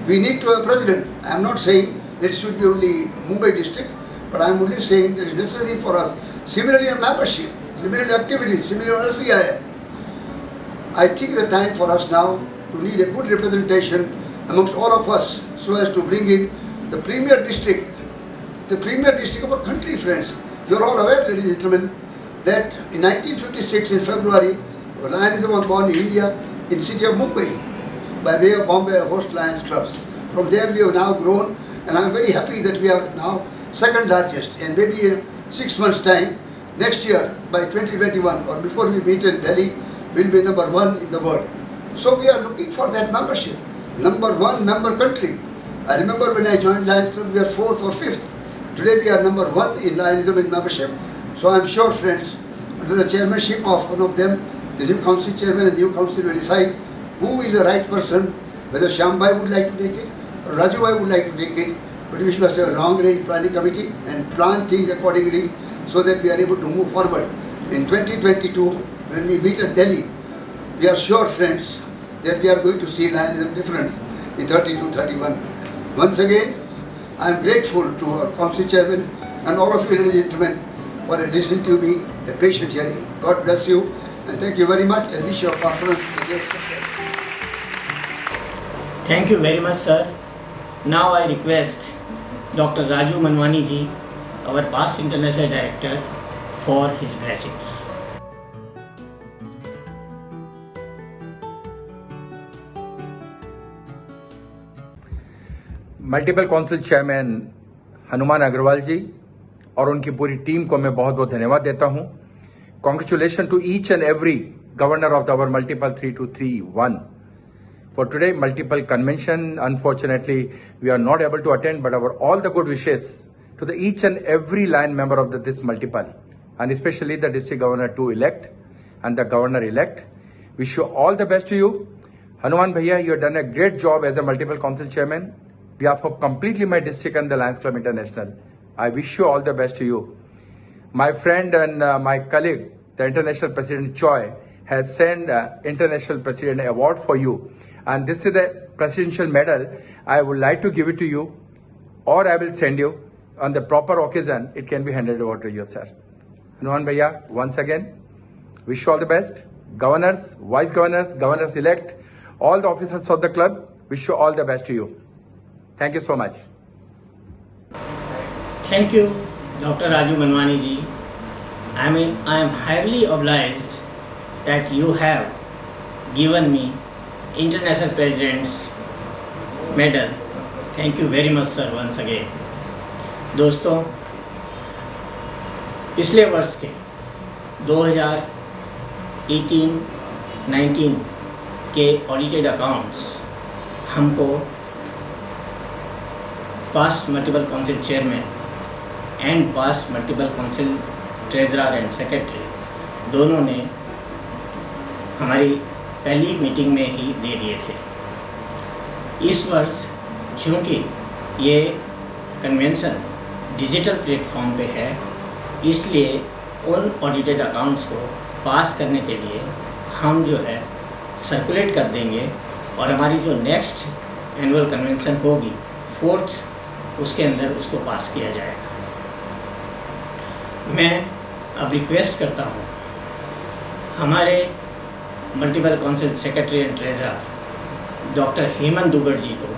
We need to have a president. I am not saying that it should be only Mumbai district, but I am only saying that it is necessary for us. Similarly, a membership, similarly activities, similarly RCI. I think the time for us now to need a good representation amongst all of us so as to bring in the premier district of our country, friends. You are all aware, ladies and gentlemen, that in 1956 in February, Lionism was born in India in the city of Mumbai by way of Bombay Host Lions Clubs. From there we have now grown, and I am very happy that we are now second largest, and maybe in 6 months' time, next year by 2021 or before we meet in Delhi, we will be number one in the world. So we are looking for that membership, number one member country. I remember when I joined Lions Club, we were 4th or 5th. Today we are number one in Lionism in membership. So I am sure, friends, under the chairmanship of one of them, the new council chairman and the new council will decide who is the right person, whether Shyam Bhai would like to take it or Raju Bhai would like to take it. But we must have a long range planning committee and plan things accordingly so that we are able to move forward. In 2022, when we meet at Delhi, we are sure, friends, that we are going to see Lionism different in 32-31. Once again, I am grateful to our council chairman and all of you, ladies and gentlemen, for listening to me, a patient hearing. God bless you, and thank you very much, and wish your conference a great success. Thank you very much, sir. Now I request Dr. Raju Manwani ji, our past international director, for his blessings. Multiple council chairman Hanuman Agarwal ji और उनकी पूरी team को मैं बहुत बहुत धन्यवाद देता हूं. Congratulations to each and every governor of our multiple 3231 for today multiple convention. Unfortunately, we are not able to attend, but our all the good wishes to the each and every line member of this multiple, and especially the district governor to elect and the governor elect. Wish you all the best to you. Hanuman Bhaiya, you have done a great job as a multiple council chairman. Behalf of completely my district and the Lions Club International, I wish you all the best to you. My friend and my colleague, the International President Choi, has sent International President Award for you. And this is the presidential medal. I would like to give it to you, or I will send you on the proper occasion. It can be handed over to you, sir. Hanuman Bhaiya, once again, wish you all the best. Governors, vice governors, governors elect, all the officers of the club, wish you all the best to you. Thank you so much. Thank you, Dr. Raju Manwani ji. I am highly obliged that you have given me International President's Medal. Thank you very much, sir, once again. दोस्तों, पिछले वर्ष के 2018-19 के audited accounts हमको past multiple council chairman and past multiple council treasurer and secretary दोनों ने हमारी पहली मीटिंग में ही दे दिए थे. इस वर्ष चूँकि ये कन्वेंशन डिजिटल प्लेटफॉर्म पे है, इसलिए उन ऑडिटेड अकाउंट्स को पास करने के लिए हम जो है सर्कुलेट कर देंगे और हमारी जो नेक्स्ट एनुअल कन्वेंशन होगी 4th, उसके अंदर उसको पास किया जाएगा. मैं अब रिक्वेस्ट करता हूँ हमारे multiple council secretary and treasurer doctor Hemant Dugar ji को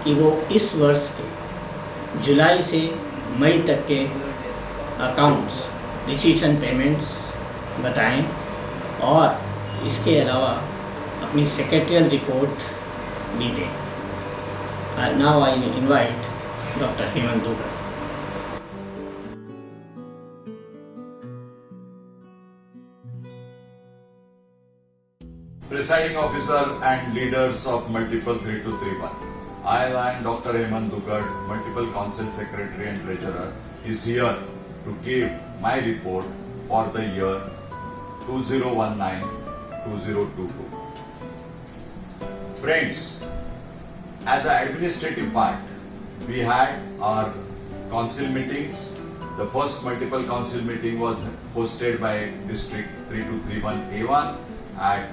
कि वो इस वर्ष के जुलाई से मई तक के अकाउंट्स, रिसीट्स एंड पेमेंट्स बताएं और इसके अलावा अपनी सेक्रेटरियल रिपोर्ट भी दें। Now I invite doctor Hemant Dugar. Presiding officer and leaders of multiple 3231. I am Dr. Hemant Dugad, multiple council secretary and treasurer, is here to give my report for the year 2019-2022. Friends, as the administrative part, we had our council meetings. The first multiple council meeting was hosted by District 3231A1 at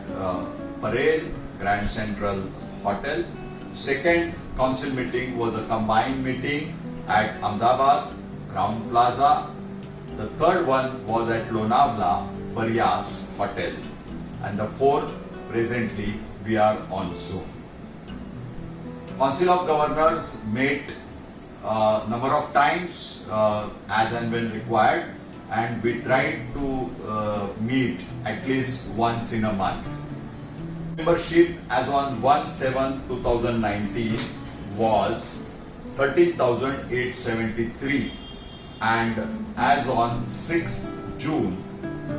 Parel Grand Central Hotel. Second council meeting was a combined meeting at Ahmedabad Crown Plaza. The third one was at Lonavala Faryas Hotel. And the fourth, presently, we are on Zoom. Council of Governors met number of times as and when required, and we tried to meet at least once in a month. Membership as on 1/7/2019 was 13,873, and as on 6th June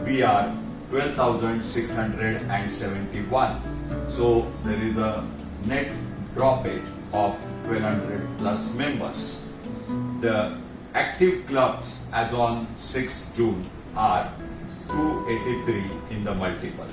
we are 12,671. So there is a net droppage of 1,200 plus members. The active clubs as on 6th June are 283 in the multiple.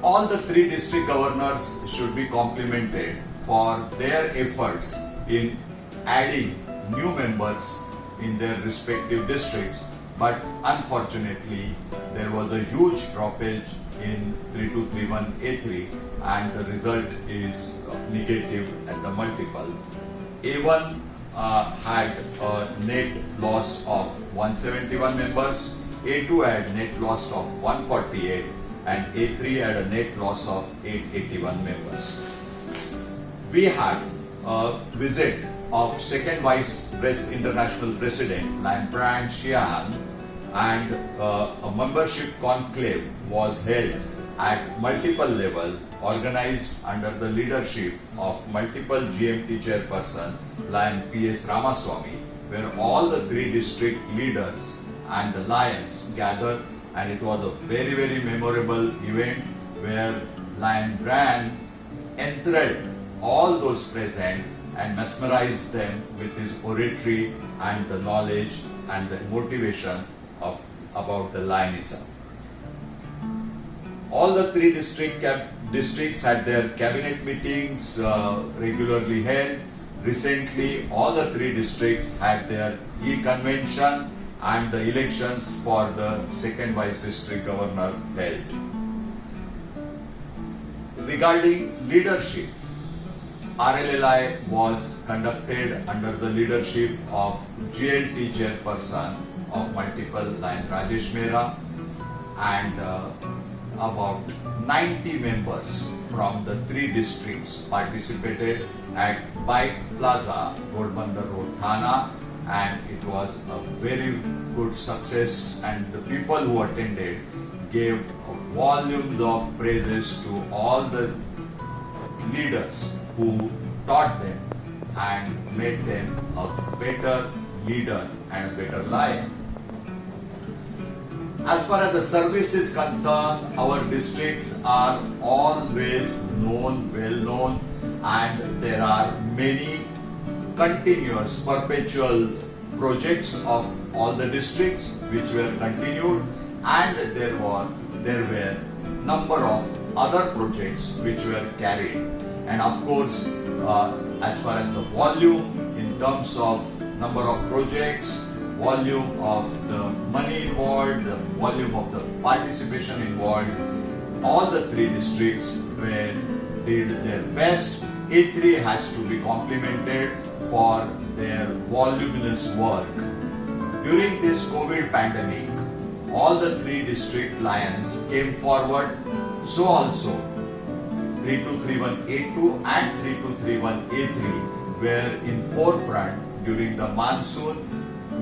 All the three district governors should be complimented for their efforts in adding new members in their respective districts, but unfortunately there was a huge droppage in 3231A3 and the result is negative at the multiple. A1 had a net loss of 171 members, A2 had net loss of 148, and A3 had a net loss of 881 members. We had a visit of second Vice International President Lian Brian Xian, and a membership conclave was held at multiple level, organized under the leadership of multiple GMT chairperson Lion P.S. Ramaswamy, where all the three district leaders and the Lions gathered, and it was a very, very memorable event where Lion Brian enthralled all those present and mesmerized them with his oratory and the knowledge and the motivation about the Lionism. All the three districts had their cabinet meetings regularly held. Recently, all the three districts had their e-convention and the elections for the second Vice District Governor held. Regarding leadership, RLLI was conducted under the leadership of GLT chairperson of multiple Lion Rajesh Mehra, and about 90 members from the three districts participated at Bike Plaza, Ghodbandar Road, Thana, and it was a very good success, and the people who attended gave volumes of praises to all the leaders who taught them and made them a better leader and a better lion. As far as the service is concerned, our districts are always known, well known, and there are many continuous, perpetual projects of all the districts which were continued, and there were number of other projects which were carried. And of course, as far as the volume in terms of number of projects, volume of the money involved, the volume of the participation involved, all the three districts did their best. A3 has to be complimented for their voluminous work. During this COVID pandemic, all the three district Lions came forward, so also 3231A2 and 3231A3, were in forefront during the monsoon,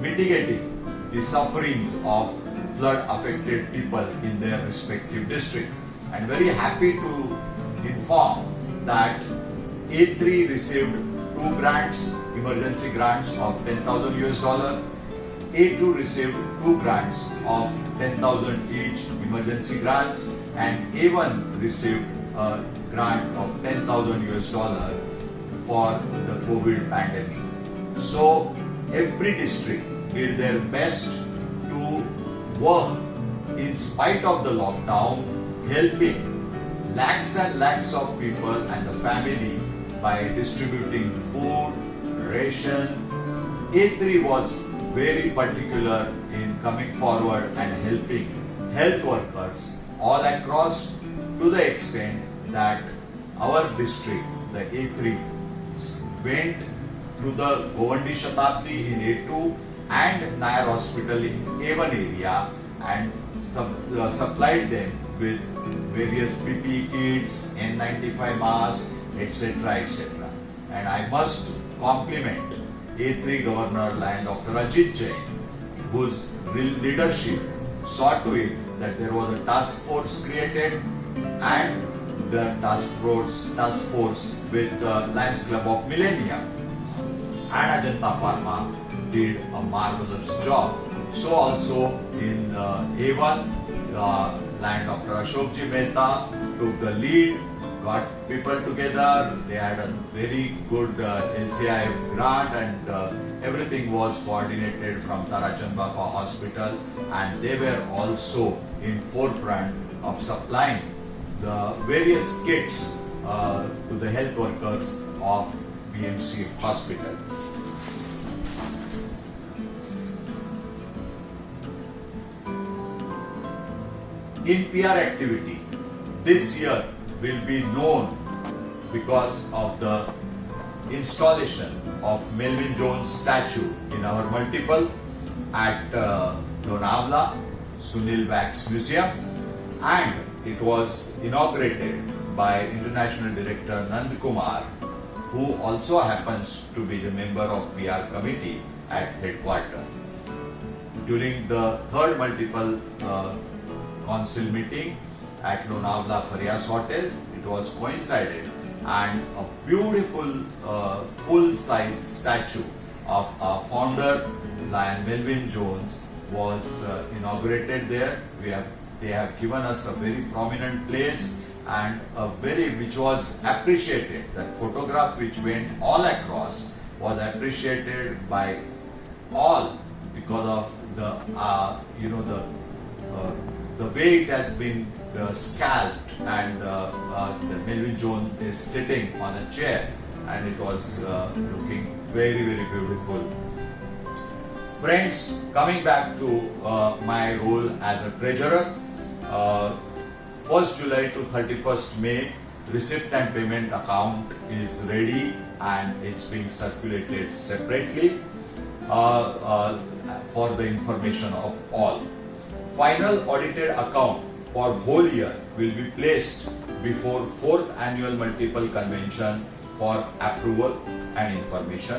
mitigating the sufferings of flood affected people in their respective district. And very happy to inform that A3 received 2 grants, emergency grants of $10,000. A2 received 2 grants of 10,000 each, emergency grants, and A1 received a grant of $10,000 for the COVID pandemic. So every district did their best to work in spite of the lockdown, helping lakhs and lakhs of people and the family by distributing food, ration. A3 was very particular in coming forward and helping health workers all across, to the extent that our district, the A3, went to the Govandi Shatabdi in A2 and Nair Hospital in A1 area and supplied them with various PPE kits, N95 masks, etc. etc. And I must compliment A3 Governor Lion Dr. Ajit Jain, whose leadership saw to it that there was a task force created, and the task force with the Lions Club of Millennium and Ajanta Pharma did a marvelous job. So also in A1, Lion Dr. Ashokji Mehta took the lead, got people together. They had a very good LCIF grant, and everything was coordinated from Tarachandbapa Hospital, and they were also in forefront of supplying the various kits to the health workers of BMC Hospital. In PR activity, this year will be known because of the installation of Melvin Jones statue in our multiple at Lonavla, Sunil Wax Museum, and it was inaugurated by International Director Nand Kumar, who also happens to be the member of PR committee at headquarters. During the third multiple council meeting at Lonavla Farias Hotel, it was coincided, and a beautiful full-size statue of our founder Lion Melvin Jones was inaugurated there. They have given us a very prominent place, and which was appreciated. That photograph which went all across was appreciated by all because of the way it has been scalped, and the Melvin Jones is sitting on a chair, and it was looking very, very beautiful. Friends, coming back to my role as a treasurer, 1st July to 31st May, receipt and payment account is ready and it's being circulated separately for the information of all. Final audited account for whole year will be placed before 4th annual multiple convention for approval and information.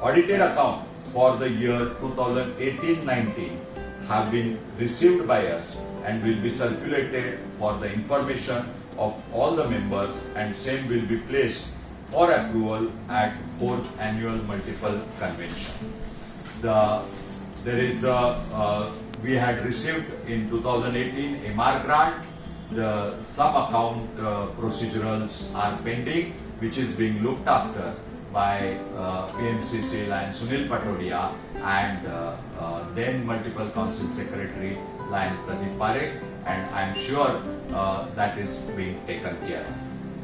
Audited account for the year 2018-19 have been received by us and will be circulated for the information of all the members, and same will be placed for approval at 4th annual multiple convention. We had received in 2018 MR grant. Some account procedurals are pending, which is being looked after by PMCC Lion Sunil Patodia and then multiple council secretary Lion Pradeep Parekh, and I am sure that is being taken care of.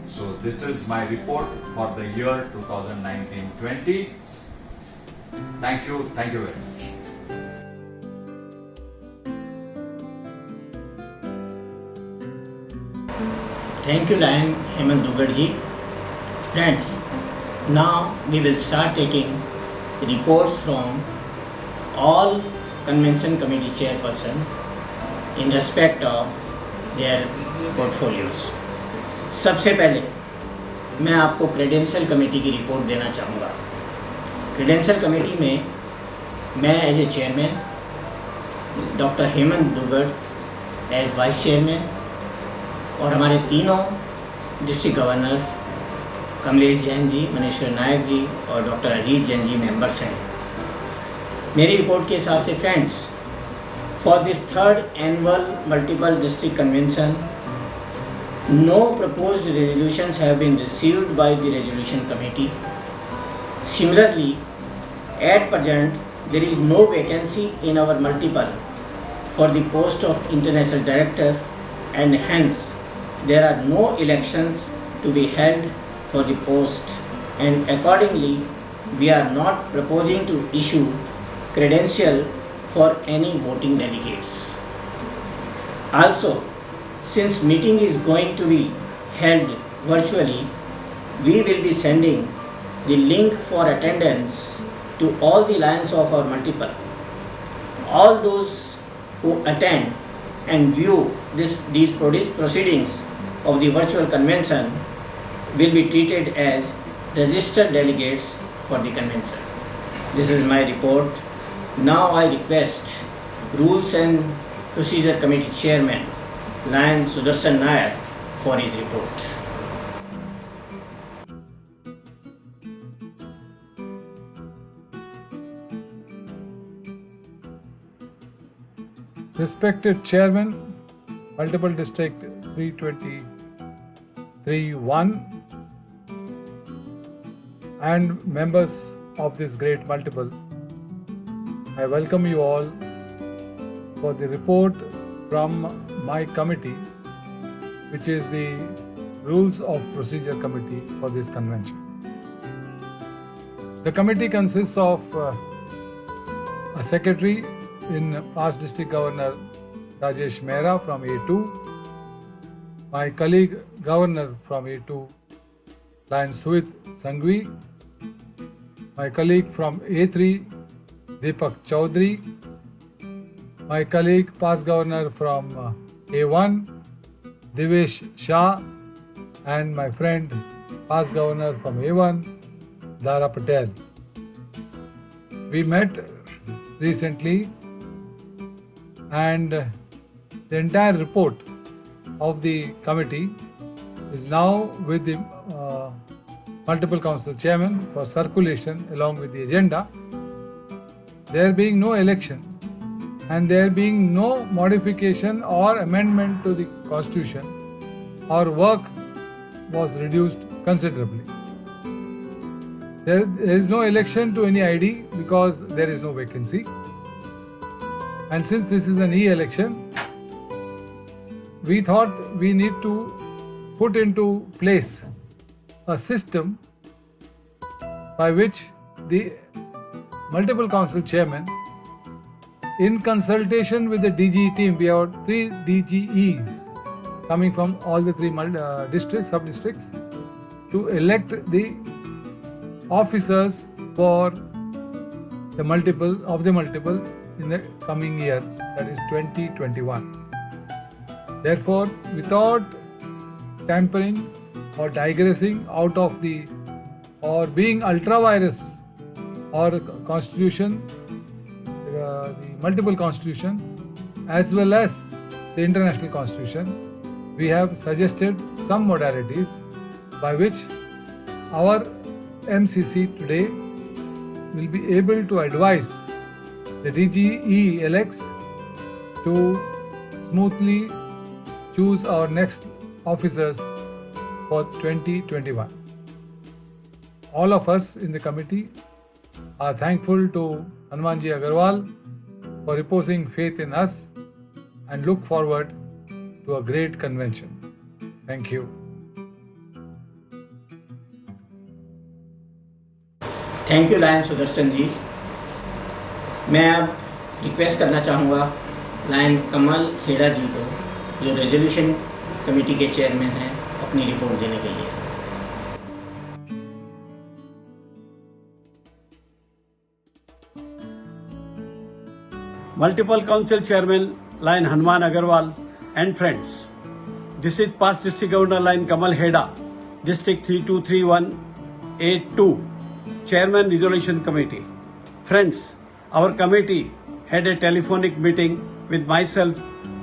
So this is my report for the year 2019-20. Thank you very much. Thank you, Lion Hemant Dugar ji. Friends, now we will start taking reports from all convention committee chairperson in respect of their portfolios. सबसे पहले मैं आपको credential committee की report देना चाहूँगा। Credential committee में मैं as a chairman, doctor Hemant Dugar as vice chairman और हमारे तीनों डिस्ट्रिक्ट गवर्नर्स कमलेश जैन जी, मनीश्वर नायक जी और डॉक्टर अजीत जैन जी मेंबर्स हैं। मेरी रिपोर्ट के हिसाब से friends, for this third annual multiple district convention, no proposed resolutions have been received by the resolution committee. Similarly, at present there is no vacancy in our multiple for the post of international director, and hence there are no elections to be held for the post, and accordingly we are not proposing to issue credential for any voting delegates. Also, since meeting is going to be held virtually, we will be sending the link for attendance to all the lions of our multiple. All those who attend and view these proceedings of the virtual convention will be treated as registered delegates for the convention. This is my report. Now I request Rules and Procedure Committee Chairman Lion Sudarshan Nair for his report. Respected Chairman, Multiple District 323-1 and members of this great multiple, I welcome you all for the report from my committee, which is the Rules of Procedure Committee for this convention. The committee consists of a secretary in past District Governor Rajesh Mehra from A2, my colleague Governor from A2 Lion Sumit Sanghvi, my colleague from A3 Deepak Chaudhary, my colleague past governor from A1 Divesh Shah, and my friend past governor from A1 Dara Patel. We met recently and the entire report of the committee is now with the multiple council chairman for circulation along with the agenda. There being no election and there being no modification or amendment to the constitution, our work was reduced considerably. There is no election to any ID because there is no vacancy, and since this is an e-election, we thought we need to put into place a system by which the multiple council chairman, in consultation with the DG team, we have 3 DGEs coming from all the 3 districts, sub-districts, to elect the officers for the multiple in the coming year, that is 2021. Therefore, without tampering or digressing out of the or being ultra virus or constitution, the multiple constitution as well as the international constitution, we have suggested some modalities by which our MCC today will be able to advise the DGE elects to smoothly choose our next officers for 2021. All of us in the committee are thankful to Hanumanji Agarwal for reposing faith in us and look forward to a great convention. Thank you. Thank you lion Sudarshan ji. मैं अब request करना चाहूँगा lion कमल हेड़ा जी को, जो resolution committee के chairman हैं, अपनी रिपोर्ट देने के लिए। Multiple Council Chairman Lion Hanuman Agarwal and friends. This is past District Governor Lion Kamal Heda, District 3231A2. Chairman Resolution Committee. Friends, our committee had a telephonic meeting with myself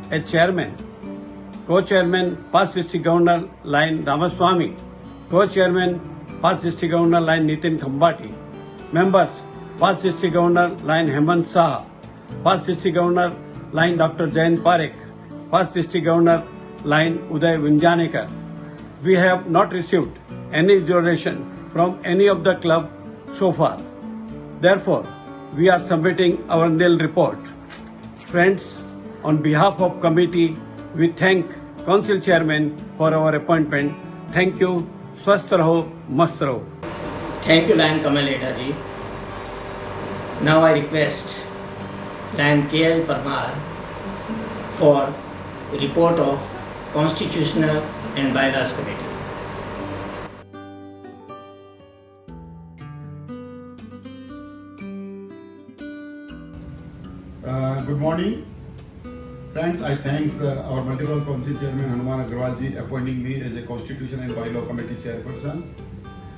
as chairman, co-chairman past district governor line Ramaswamy, co-chairman past district governor line Nitin Khambati, members past district governor line Hemant Saha, past district governor line Dr. Jayant Parekh, past district governor line Uday Vinjanekar. We have not received any donation from any of the club so far. Therefore, we are submitting our nil report. Friends, on behalf of committee, we thank council chairman for our appointment. Thank you. Swasth raho, mast raho. Thank you, Lion Kamal Eda ji. Now I request Lion KL Parmar for report of Constitutional and Bylaws Committee. Good morning. Friends, I thank our multiple council chairman Hanuman Agarwal ji appointing me as a Constitution and Bylaw Committee chairperson.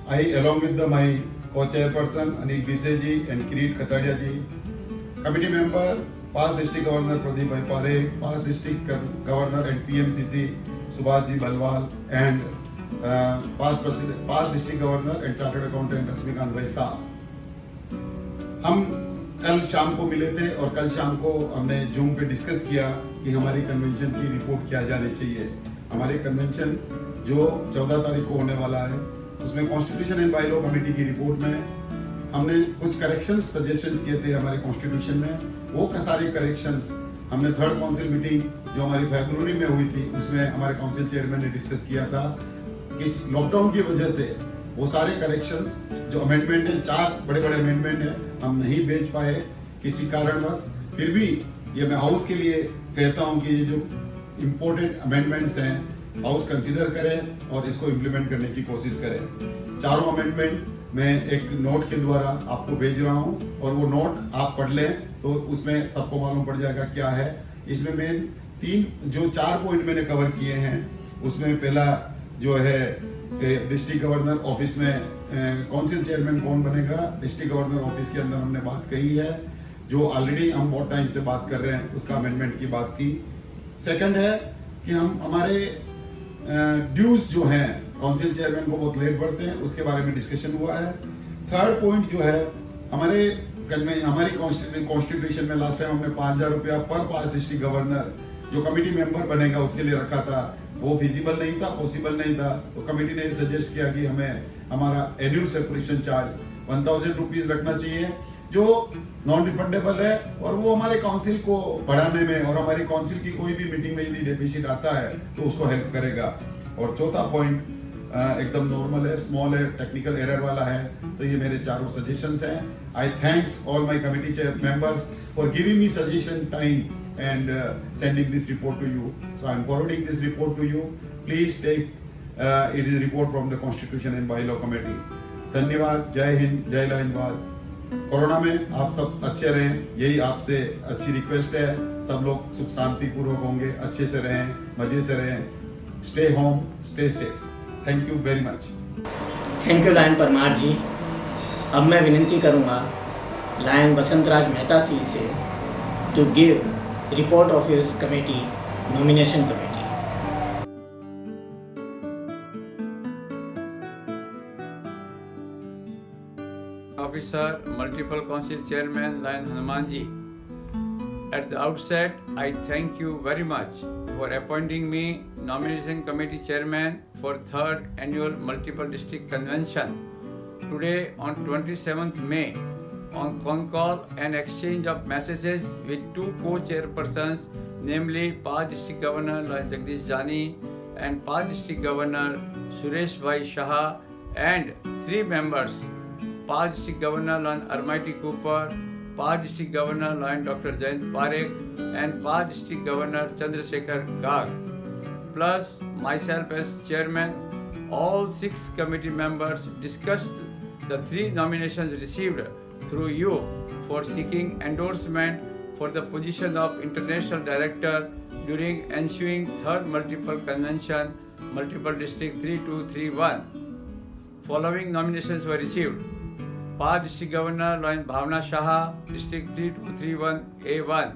I, along with my co-chairperson Anil Bise ji and Kirit Kataria ji, committee member, past district governor Pradeep Bhai Parekh, past district governor and PMCC Subhash ji Balwal, and past district governor and chartered accountant Rasmikant Bhai Saab. हम कल शाम को मिले थे और कल शाम को हमने जूम पे डिस्कस किया कि हमारी कन्वेंशन की रिपोर्ट क्या जानी चाहिए. हमारे कन्वेंशन जो 14 तारीख को होने वाला है उसमें कॉन्स्टिट्यूशन एंड बायलॉ कमेटी की रिपोर्ट में हमने कुछ करेक्शंस सजेशंस किए थे हमारे कॉन्स्टिट्यूशन में. वो सारे करेक्शंस हमने थर्ड काउंसिल मीटिंग जो हमारी फरवरी में हुई थी उसमें हमारे काउंसिल चेयरमैन ने डिस्कस किया था कि लॉकडाउन की वजह से वो सारे करेक्शंस जो अमेंडमेंट है, 4 बड़े बड़े अमेंडमेंट है, हम नहीं भेज पाए किसी कारणवश. फिर भी ये मैं हाउस के लिए कहता हूं कि ये जो इम्पोर्टेंट अमेंडमेंट्स हैं हाउस कंसीडर करें और इसको इम्प्लीमेंट करने की कोशिश करें. चारों अमेंडमेंट मैं एक नोट के द्वारा आपको भेज रहा हूं और वो नोट आप पढ़ लें तो उसमें सबको मालूम पड़ जाएगा क्या है. इसमें मेन 4 पॉइंट मैंने कवर किए हैं. उसमें पहला जो है डिस्ट्रिक्ट गवर्नर ऑफिस में काउंसिल चेयरमैन कौन बनेगा. डिस्ट्रिक्ट गवर्नर ऑफिस के अंदर हमने बात कही है जो ऑलरेडी हम बहुत टाइम से बात कर रहे हैं, उसका अमेंडमेंट की बात की. सेकंड है कि हम हमारे ड्यूज जो हैं काउंसिल चेयरमैन को बहुत लेट बढ़ते हैं, उसके बारे में डिस्कशन हुआ है. थर्ड पॉइंट जो है हमारी कॉन्स्टिट्यूशन में लास्ट टाइम हमने 5,000 रुपया पर पास डिस्ट्रिक्ट गवर्नर जो कमेटी मेंबर बनेगा उसके लिए रखा था. वो फिजिबल नहीं था, पॉसिबल नहीं था. तो कमेटी ने सजेस्ट किया कि हमें हमारा एनुअल सेपरेशन चार्ज 1,000 रुपीज रखना चाहिए जो नॉन रिफंडेबल है और वो हमारे काउंसिल को बढ़ाने में और हमारी काउंसिल की कोई भी मीटिंग में यदि डेफिसिट आता है तो उसको हेल्प करेगा. और चौथा पॉइंट एकदम नॉर्मल है, स्मॉल है, टेक्निकल एरर वाला है. तो ये मेरे चारों सजेशंस हैं. I thanks all my committee chair members for giving me suggestion time and sending this report to you. So I am forwarding this report to you. Please take it is a report from the Constitution and Bylaw Committee. धन्यवाद. जय हिंद, जय लाइनवाद. Corona में आप सब अच्छे रहें, यही आपसे अच्छी रिक्वेस्ट है. सब लोग सुख शांति पूर्वक होंगे, अच्छे से रहें, मजे से रहें. Stay home, stay safe. Thank you very much. Thank you lion Parmar ji. अब मैं विनती करूंगा लायन बसंतराज मेहता जी से to give report of his committee, nomination committee. Officer, multiple council chairman, Lion Hanuman ji. At the outset, I thank you very much for appointing me nomination committee chairman for 3rd annual multiple district convention. Today on 27th May, on phone call and exchange of messages with 2 co-chairpersons, namely Past District Governor Jagdish Jani and Past District Governor Suresh Bhai Shah, and 3 members, Past District Governor Armaiti Cooper, Past District Governor Dr. Jayant Parekh, and Past District Governor Chandrasekhar Garg, plus myself as chairman. All 6 committee members discussed the 3 nominations received through you for seeking endorsement for the position of International Director during ensuing 3rd Multiple Convention, Multiple District 3231. Following nominations were received: past District Governor Loin Bhavna Shah, District 3231A1,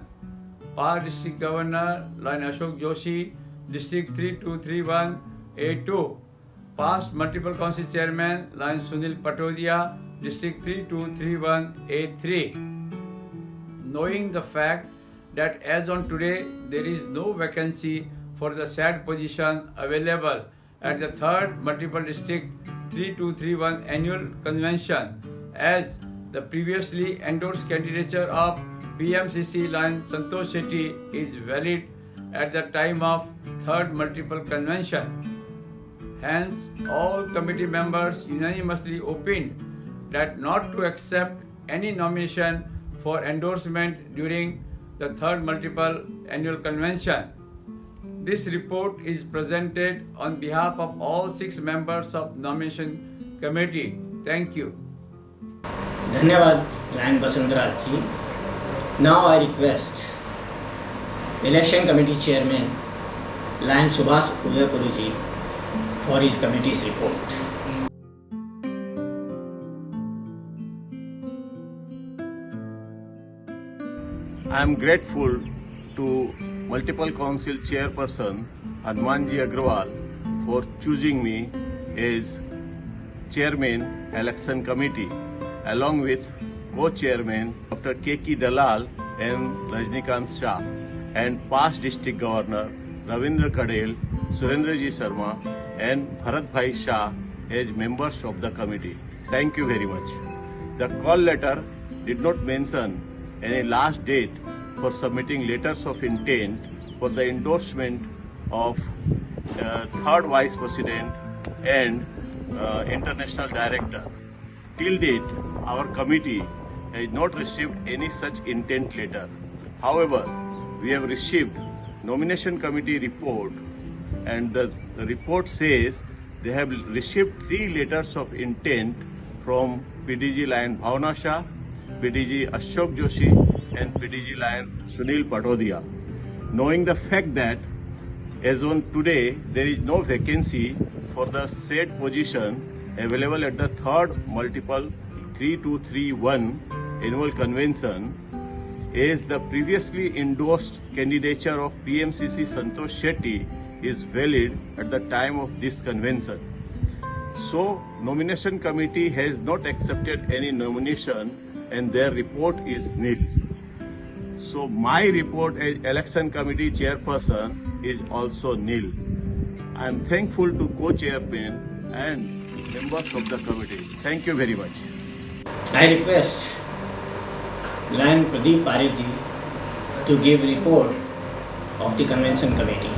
past District Governor Loin Ashok Joshi, District 3231A2, past Multiple Council Chairman Loin Sunil Patodia, District 3231A3. Knowing the fact that as on today there is no vacancy for the said position available at the 3rd Multiple District 3231 Annual Convention, as the previously endorsed candidature of PMCC line Santosh Shetty is valid at the time of 3rd Multiple Convention. Hence, all committee members unanimously opined that not to accept any nomination for endorsement during the 3rd Multiple Annual Convention. This report is presented on behalf of all 6 members of nomination committee. Thank you. धन्यवाद lion Basantraj ji. Now I request Election Committee Chairman Lion Subhas Udaypuri ji for his committee's report. I am grateful to Multiple Council Chairperson Hanumanji Agrawal for choosing me as Chairman Election Committee, along with Co-Chairman Dr. K.K. Dalal and Rajnikant Shah, and past District Governor Ravindra Kadel, Surendraji Sharma and Bharat Bhai Shah as members of the committee. Thank you very much. The call letter did not mention any last date for submitting letters of intent for the endorsement of 3rd Vice President and International Director. Till date, our committee has not received any such intent letter. However, we have received nomination committee report, and the report says they have received 3 letters of intent from PDG Lion Bhavna Shah, PDG Ashok Joshi and PDG Lion Sunil Patodia. Knowing the fact that as on today there is no vacancy for the said position available at the 3rd Multiple 3231 Annual Convention, as the previously endorsed candidature of PMCC Santosh Shetty is valid at the time of this convention. So, nomination committee has not accepted any nomination and their report is nil. So, my report as election committee chairperson is also nil. I am thankful to co-chairman and members of the committee. Thank you very much. I request Lion Pradeep Parekh ji to give report of the convention committee.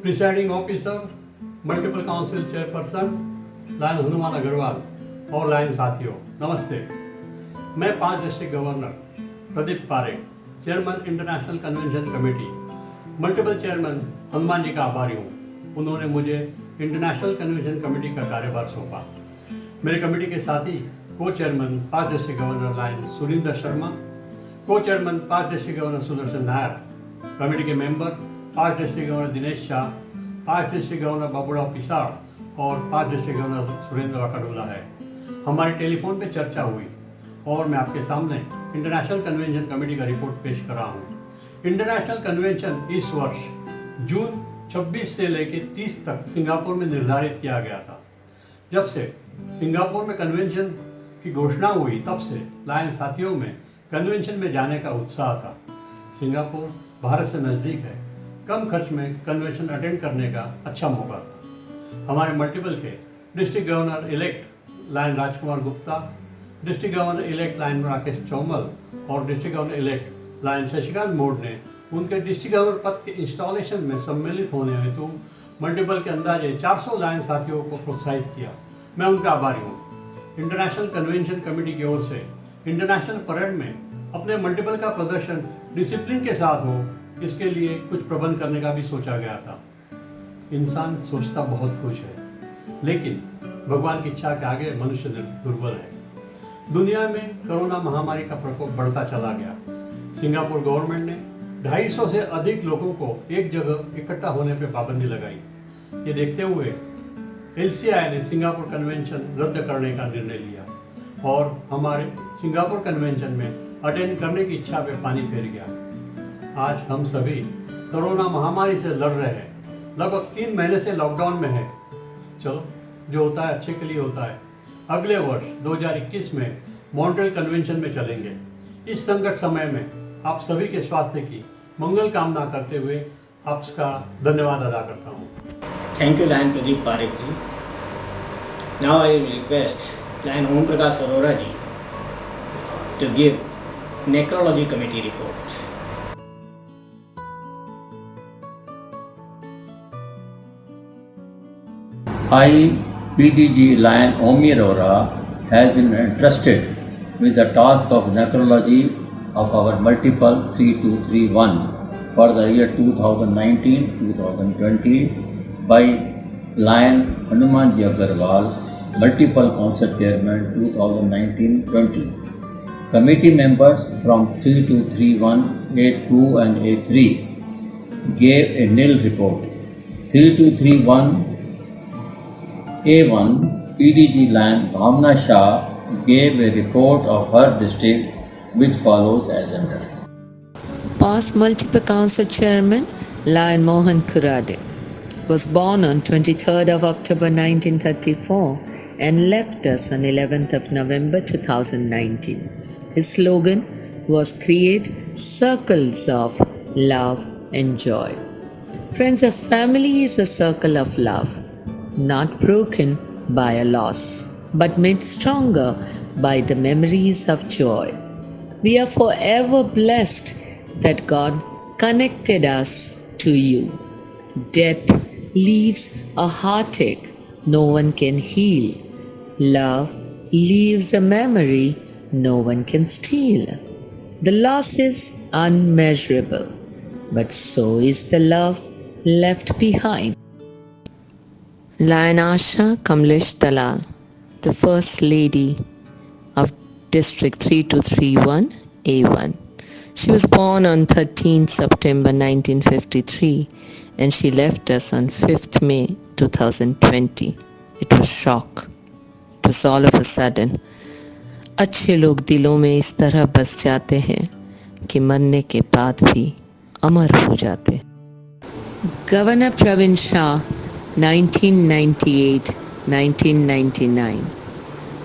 Presiding officer, multiple council chairperson lion Hanuman Agarwal और lion साथियों, नमस्ते. मैं 5 district governor Pradeep Parekh, chairman international convention committee, multiple chairman Hanuman ji का आभारी हूँ. उन्होंने मुझे international convention committee का कार्यभार सौंपा. मेरे कमेटी के साथी को chairman 5 district governor lion Surendra Sharma, को chairman 5 district governor Sudarshan Nair, committee के member 5 district governor Dinesh Shah, 5 district governor Baburao Pisad और 5 डिस्ट्रिक्ट गवर्नर सुरेंद्र वाकाडोला है. हमारी टेलीफोन पे चर्चा हुई और मैं आपके सामने इंटरनेशनल कन्वेंशन कमेटी का रिपोर्ट पेश कर रहा हूँ. इंटरनेशनल कन्वेंशन इस वर्ष जून 26 से लेकर 30 तक सिंगापुर में निर्धारित किया गया था. जब से सिंगापुर में कन्वेंशन की घोषणा हुई तब से लायन साथियों में कन्वेंशन में जाने का उत्साह था. सिंगापुर भारत से नज़दीक है, कम खर्च में कन्वेंशन अटेंड करने का अच्छा मौका था. हमारे मल्टीपल के district governor elect lion Rajkumar Gupta, district governor elect lion Rakesh Chaumal और district governor elect lion Shashikant Mod ने उनके डिस्ट्रिक्ट गवर्नर पद के इंस्टॉलेशन में सम्मिलित होने हेतु मल्टीपल के अंदाजे 400 लायन साथियों को प्रोत्साहित किया. मैं उनका आभारी हूँ. इंटरनेशनल कन्वेंशन कमेटी की ओर से इंटरनेशनल परेड में अपने मल्टीपल का प्रदर्शन डिसिप्लिन के साथ हो, इसके लिए कुछ प्रबंध करने का भी सोचा गया था. इंसान सोचता बहुत कुछ है, लेकिन भगवान की इच्छा के आगे मनुष्य दुर्बल है. दुनिया में कोरोना महामारी का प्रकोप बढ़ता चला गया. सिंगापुर गवर्नमेंट ने 250 से अधिक लोगों को एक जगह इकट्ठा होने पर पाबंदी लगाई। ये देखते हुए LCI ने सिंगापुर कन्वेंशन रद्द करने का निर्णय लिया और हमारे सिंगापुर कन्वेंशन में अटेंड करने की इच्छा पे पानी फेर गया। आज हम सभी कोरोना महामारी से लड़ रहे हैं, लगभग 3 महीने से लॉकडाउन में है। चलो, जो होता है अच्छे के लिए होता है। अगले वर्ष 2021 में मॉन्ट्रियल कन्वेंशन में चलेंगे। इस संकट समय में आप सभी के स्वास्थ्य की मंगल कामना करते हुए आपका धन्यवाद अदा करता हूँ। Thank you, Lion Pradeep Parekh ji. Now I will request Lion Om Prakash Arora ji to give necrology committee report. I, PDG Lion Omi Arora, has been entrusted with the task of necrology of our multiple 3231 for the year 2019-2020 by Lion Hanumanji Agarwal, multiple council chairman 2019-20. Committee members from 3231, A2 and A3 gave a nil report. 3231 A1 PDG Lion Bhavna Shah gave a report of her district which follows as under. Past multiple council chairman Lion Mohan Kurade was born on 23rd of October 1934 and left us on 11th of November 2019. His slogan was create circles of love and joy. Friends, a family is a circle of love, not broken by a loss, but made stronger by the memories of joy. We are forever blessed that God connected us to you. Death leaves a heartache no one can heal. Love leaves a memory no one can steal. The loss is unmeasurable, but so is the love left behind. Lion Asha Kamlesh Dalal, the First Lady of District 3231 A1. She was born on 13th September 1953 and she left us on 5th May 2020. It was shock. It was all of a sudden. अच्छे लोग दिलों में इस तरह बस जाते हैं कि मरने के बाद भी अमर हो जाते। Governor Pravin Shah, 1998-1999,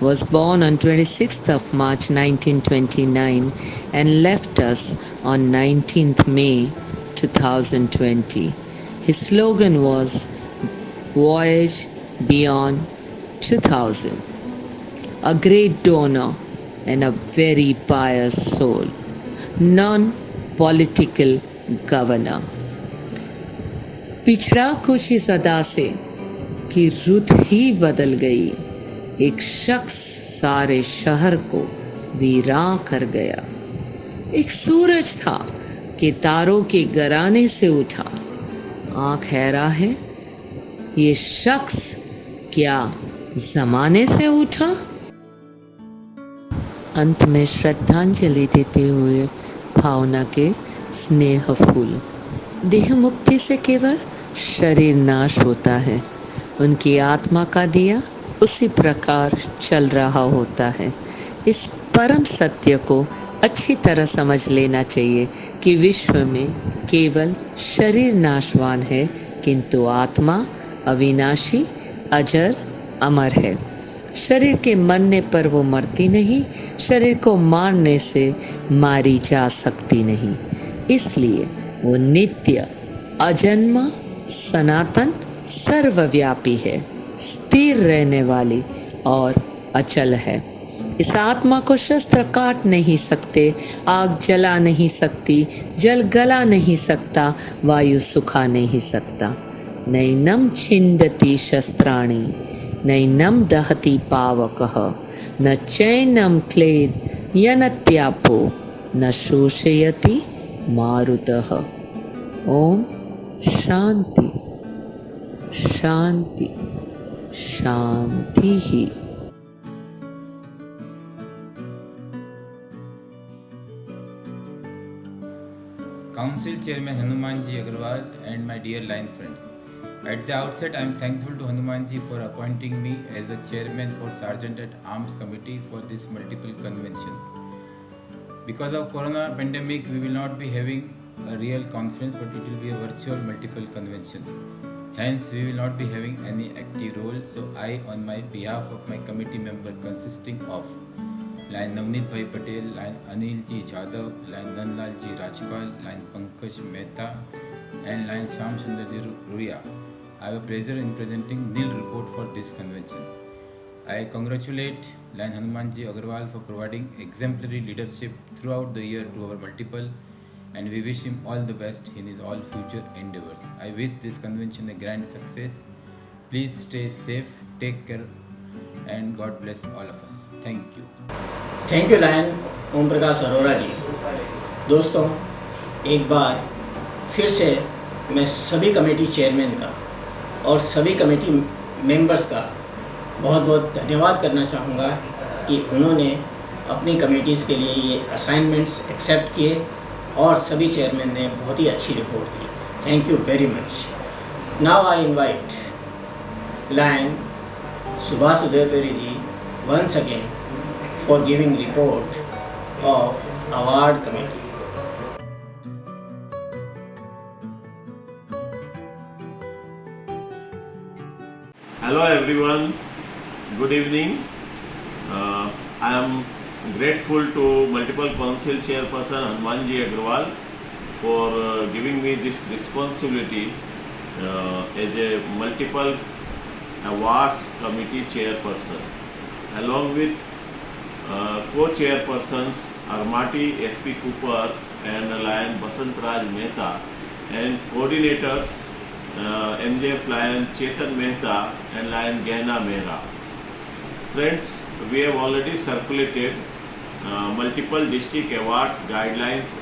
was born on 26th of March 1929 and left us on 19th May 2020. His slogan was Voyage Beyond 2000. A great donor and a very pious soul. Non-political governor. पिछड़ा कुछ इस अदा से कि रुत ही बदल गई, एक शख्स सारे शहर को वीरान कर गया। एक सूरज था कि तारों के गराने से उठा, आँख हैरा है ये शख्स क्या जमाने से उठा। अंत में श्रद्धांजलि देते हुए भावना के स्नेह फूल। देह मुक्ति से केवल शरीर नाश होता है, उनकी आत्मा का दिया उसी प्रकार चल रहा होता है। इस परम सत्य को अच्छी तरह समझ लेना चाहिए कि विश्व में केवल शरीर नाशवान है किंतु आत्मा अविनाशी, अजर, अमर है। शरीर के मरने पर वो मरती नहीं, शरीर को मारने से मारी जा सकती नहीं। इसलिए वो नित्य, अजन्मा, सनातन, सर्वव्यापी है, स्थिर रहने वाली और अचल है। इस आत्मा को शस्त्र काट नहीं सकते, आग जला नहीं सकती, जल गला नहीं सकता, वायु सुखा नहीं सकता। नैनम छिन्दति शस्त्राणि, नैनम दहति पावकः, न चैनम क्लेद यनत्यापो, न शोषयति मारुतः। ओम शांति शांति शांति ही। Council Chairman Hanumanji Agarwal and my dear line friends. At the outset, I am thankful to Hanumanji for appointing me as the chairman for Sergeant at Arms Committee for this multiple convention. Because of Corona pandemic, we will not be having a real conference, but it will be a virtual multiple convention. Hence, we will not be having any active role. So I, on my behalf of my committee member consisting of Line Navneet Bhai Patel, Line Anil Ji Jadhav, Line Nanlal Ji Rajpal, Line Pankaj Mehta and Line Shyam Sundar Ji Ruya, I have a pleasure in presenting nil report for this convention. I congratulate Line Hanumanji Agarwal for providing exemplary leadership throughout the year to our multiple, and we wish him all the best in his all future endeavors. I wish this convention a grand success. Please stay safe, take care, and God bless all of us. Thank you. Thank you lion Om Prakash Arora ji. दोस्तों, एक बार फिर से मैं सभी committee chairman का और सभी committee members का बहुत बहुत धन्यवाद करना चाहूँगा कि उन्होंने अपनी कमेटीज़ के लिए ये असाइनमेंट्स एक्सेप्ट किए और सभी चेयरमैन ने बहुत ही अच्छी रिपोर्ट दी। Thank you very much. Now I invite lion Subhash Udaipuri ji once again for giving report of award committee. Hello everyone, good evening. I am grateful to multiple council chairperson Hanumanji Agarwal for giving me this responsibility as a multiple awards committee chairperson, along with co-chairpersons Armati SP Cooper and Lion Basant Raj Mehta, and coordinators MJF Lion Chetan Mehta and Lion Gehna Mehra. Friends, we have already circulated multiple district awards, guidelines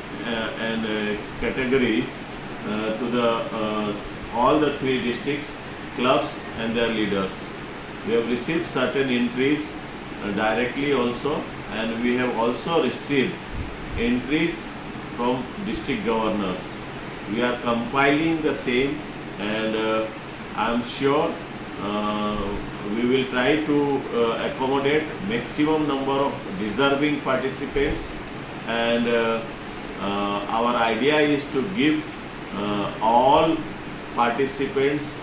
and categories to the all the three districts, clubs and their leaders. We have received certain entries directly also, and we have also received entries from district governors. We are compiling the same, and I am sure we will try to accommodate maximum number of deserving participants, and our idea is to give all participants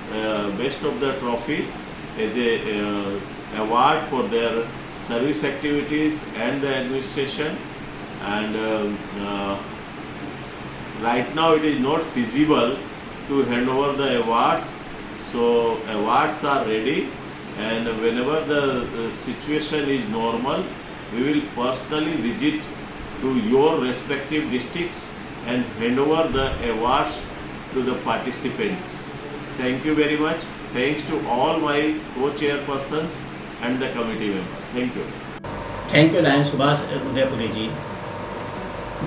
best of the trophy as a award for their service activities and the administration. And right now it is not feasible to hand over the awards, so awards are ready, and whenever the situation is normal, we will personally visit to your respective districts and hand over the awards to the participants. Thank you very much. Thanks to all my co-chairpersons and the committee members. Thank you. Thank you, Lion Subhash Udaypuri ji.